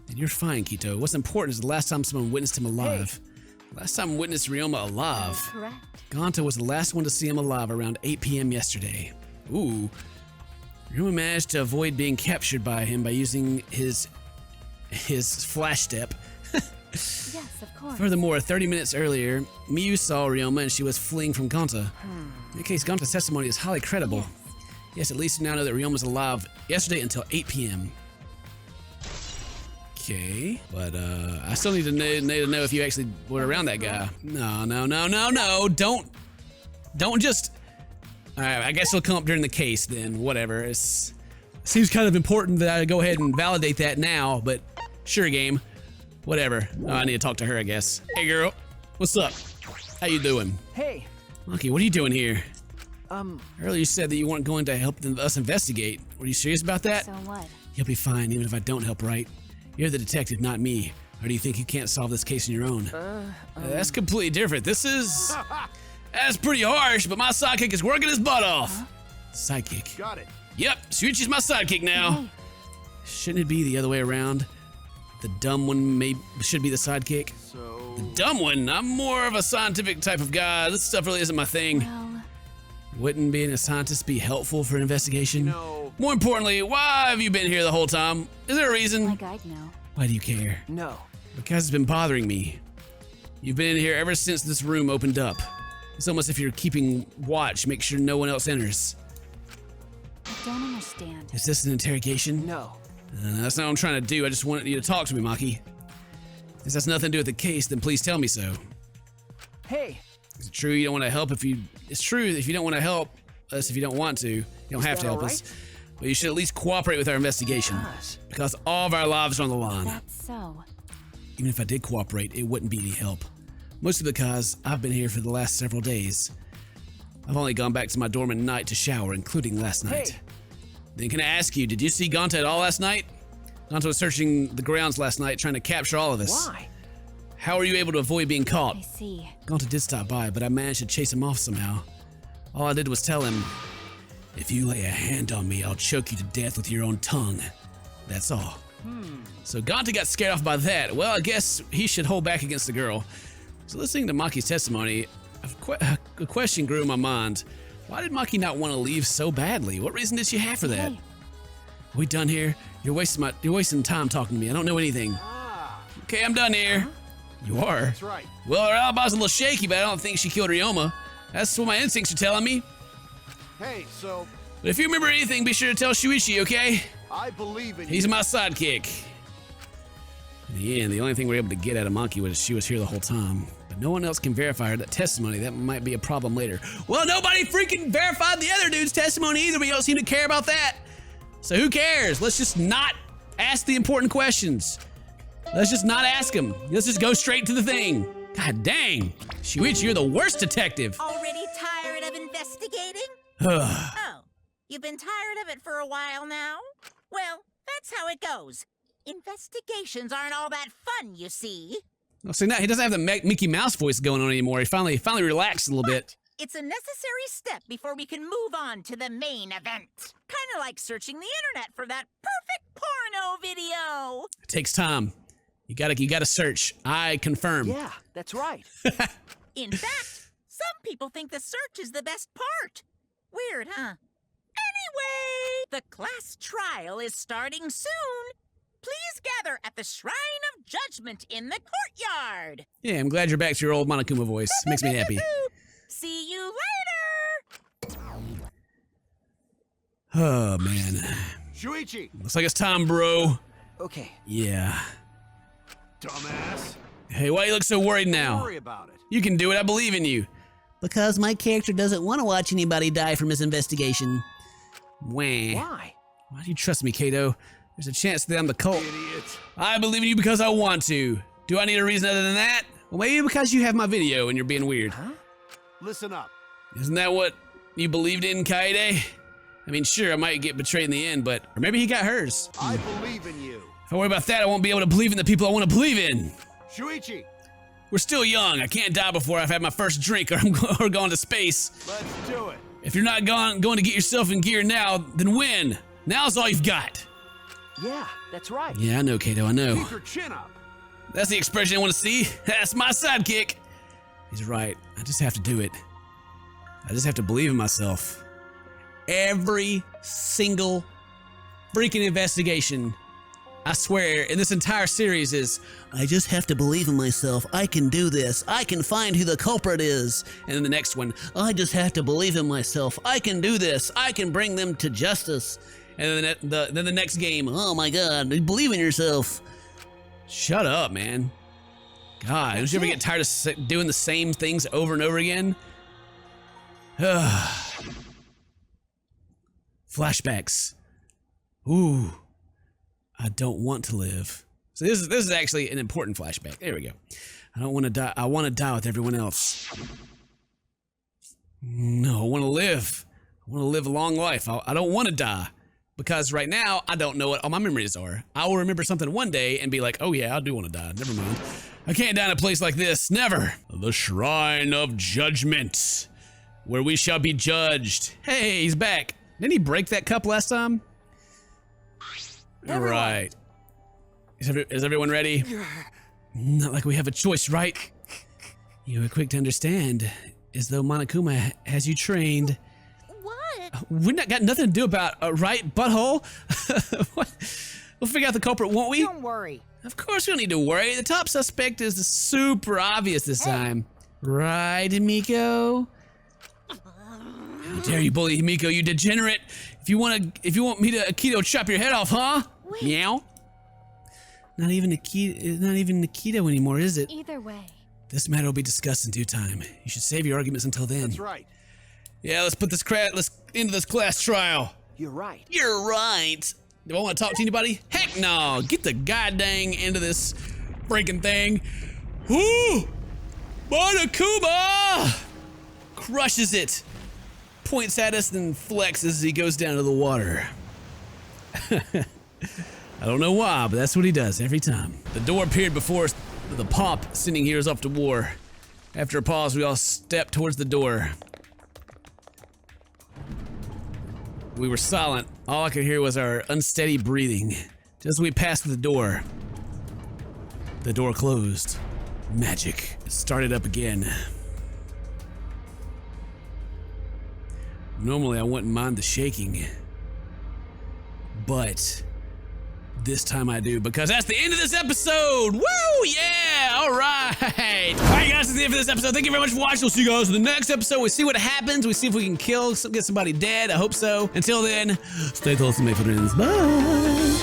And you're fine, Kito. What's important is the last time someone witnessed him alive. Last time I witnessed Ryoma alive. correct. Gonta was the last one to see him alive around 8 p.m. yesterday. Ooh. Ryoma managed to avoid being captured by him by using his flash step. Yes, of course. Furthermore, 30 minutes earlier, Miyu saw Ryoma and she was fleeing from Gonta. In that case, Gonta's testimony is highly credible. Yes, at least we now know that Ryoma was alive yesterday until 8 p.m. Okay, but I still need to know if you actually were around that guy. No. Don't just... Alright, I guess it'll come up during the case then, whatever. It seems kind of important that I go ahead and validate that now, but sure, game. Whatever. Oh, I need to talk to her, I guess. Hey, girl. What's up? How you doing? Hey. Monkey, what are you doing here? Earlier you said that you weren't going to help us investigate. Were you serious about that? So what? You'll be fine, even if I don't help, right? You're the detective, not me. Or do you think you can't solve this case on your own? That's completely different. This is... That's pretty harsh, but my sidekick is working his butt off. Sidekick. got it. Yep, Shuichi's my sidekick now. Shouldn't it be the other way around? The dumb one should be the sidekick. So, The dumb one? I'm more of a scientific type of guy. This stuff really isn't my thing. Well, Wouldn't being a scientist be helpful for an investigation? no. More importantly, why have you been here the whole time? Is there a reason? like I'd know. Why do you care? No. Because it's been bothering me. You've been in here ever since this room opened up. It's almost if you're keeping watch, make sure no one else enters. I don't understand. Is this an interrogation? No. That's not what I'm trying to do. I just wanted you to talk to me, Maki. If this has nothing to do with the case, then please tell me so. Hey, Is it true you don't want to help it's true if you don't want to help us if you don't want to. You don't have to help us. But you should at least cooperate with our investigation. Because all of our lives are on the line. That's so. Even if I did cooperate, it wouldn't be any help. Mostly because I've been here for the last several days. I've only gone back to my dorm at night to shower, including last night. Hey. Then can I ask you, did you see Gonta at all last night? Gonta was searching the grounds last night trying to capture all of us. Why? How were you able to avoid being caught? I see. Gonta did stop by, but I managed to chase him off somehow. All I did was tell him, if you lay a hand on me, I'll choke you to death with your own tongue. That's all. So Gonta got scared off by that. Well, I guess he should hold back against the girl. So listening to Maki's testimony, a question grew in my mind. Why did Maki not want to leave so badly? What reason did she have for that? Hey. Are we done here? You're wasting time talking to me. I don't know anything. Okay, I'm done here. You are? That's right. Well, her alibi's a little shaky, but I don't think she killed Ryoma. That's what my instincts are telling me. Hey, so But if you remember anything, be sure to tell Shuichi, okay? I believe in you. He's my sidekick. In the end, the only thing we were able to get out of Maki was she was here the whole time. But no one else can verify her testimony. That might be a problem later. Well, nobody freaking verified the other dude's testimony either, but you don't seem to care about that. So who cares? Let's just not ask the important questions. Let's just not ask them. Let's just go straight to the thing. God dang. Shuichi, you're the worst detective. Already tired of investigating? Oh, you've been tired of it for a while now? Well, that's how it goes. Investigations aren't all that fun, you see. Oh, so now he doesn't have the Mickey Mouse voice going on anymore. He finally relaxed a little bit. It's a necessary step before we can move on to the main event. Kind of like searching the internet for that perfect porno video. It takes time. You gotta search. I confirm. Yeah, that's right. In fact, some people think the search is the best part. Weird, huh? Anyway, the class trial is starting soon. Please gather at the Shrine of Judgment in the courtyard. Yeah, I'm glad you're back to your old Monokuma voice. Makes me happy. See you later. Oh, man. Shuichi, Looks like it's time, bro. Okay. Yeah. dumbass. Hey, why you look so worried Don't now? worry about it. You can do it. I believe in you. Because my character doesn't want to watch anybody die from his investigation. Wah. Why? Why do you trust me, Kato? There's a chance that I'm the cult. Idiot. I believe in you because I want to. Do I need a reason other than that? Well, maybe because you have my video and you're being weird. Huh? Listen up. Isn't that what you believed in, Kaede? I mean, sure, I might get betrayed in the end, but... Or maybe he got hers. I believe in you. If I worry about that, I won't be able to believe in the people I want to believe in. Shuichi, We're still young. I can't die before I've had my first drink or I'm going to space. let's do it. If you're not going to get yourself in gear now, then when? Now's all you've got. Yeah, that's right. Yeah, I know, Kato, I know. Keep your chin up. That's the expression I want to see. That's my sidekick. He's right. I just have to do it. I just have to believe in myself. Every single freaking investigation, I swear, in this entire series is, I just have to believe in myself. I can do this. I can find who the culprit is. And then the next one, I just have to believe in myself. I can do this. I can bring them to justice. And then the next game, oh my God, believe in yourself. Shut up, man. God, don't you ever get tired of doing the same things over and over again? Flashbacks. Ooh, I don't want to live. So this is actually an important flashback. There we go. I don't want to die. I want to die with everyone else. No, I want to live. I want to live a long life. I don't want to die. Because right now, I don't know what all my memories are. I will remember something one day and be like, oh yeah, I do want to die. Never mind. I can't die in a place like this. Never. The Shrine of Judgment, where we shall be judged. Hey, he's back. Didn't he break that cup last time? All right. Is everyone ready? Not like we have a choice, right? You are quick to understand, as though Monokuma has you trained. What? We not got nothing to do about right, butthole? What? We'll figure out the culprit, won't we? Don't worry. Of course we don't need to worry. The top suspect is super obvious this time. Right, Miko? How dare you bully Miko, you degenerate! If you want me to Akito chop your head off, huh? Wait. Meow. Not even Akito anymore, is it? Either way. This matter will be discussed in due time. You should save your arguments until then. That's right. Yeah, let's put this let's into this class trial. You're right. You're right. Do I want to talk to anybody? Heck no! Get the goddamn into this freaking thing. Woo! Monokuma! Crushes it. Points at us and flexes as he goes down to the water. I don't know why, but that's what he does every time. The door appeared before us, with the pop sending heroes off to war. After a pause, we all stepped towards the door. We were silent. All I could hear was our unsteady breathing. Just as we passed the door closed. Magic started up again. Normally I wouldn't mind the shaking, but this time I do, because that's the end of this episode. Woo! Yeah! All right. All right, guys, that's the end of this episode. Thank you very much for watching. We'll see you guys in the next episode. We see what happens. We see if we can get somebody dead. I hope so. Until then, stay close to my friends. Bye.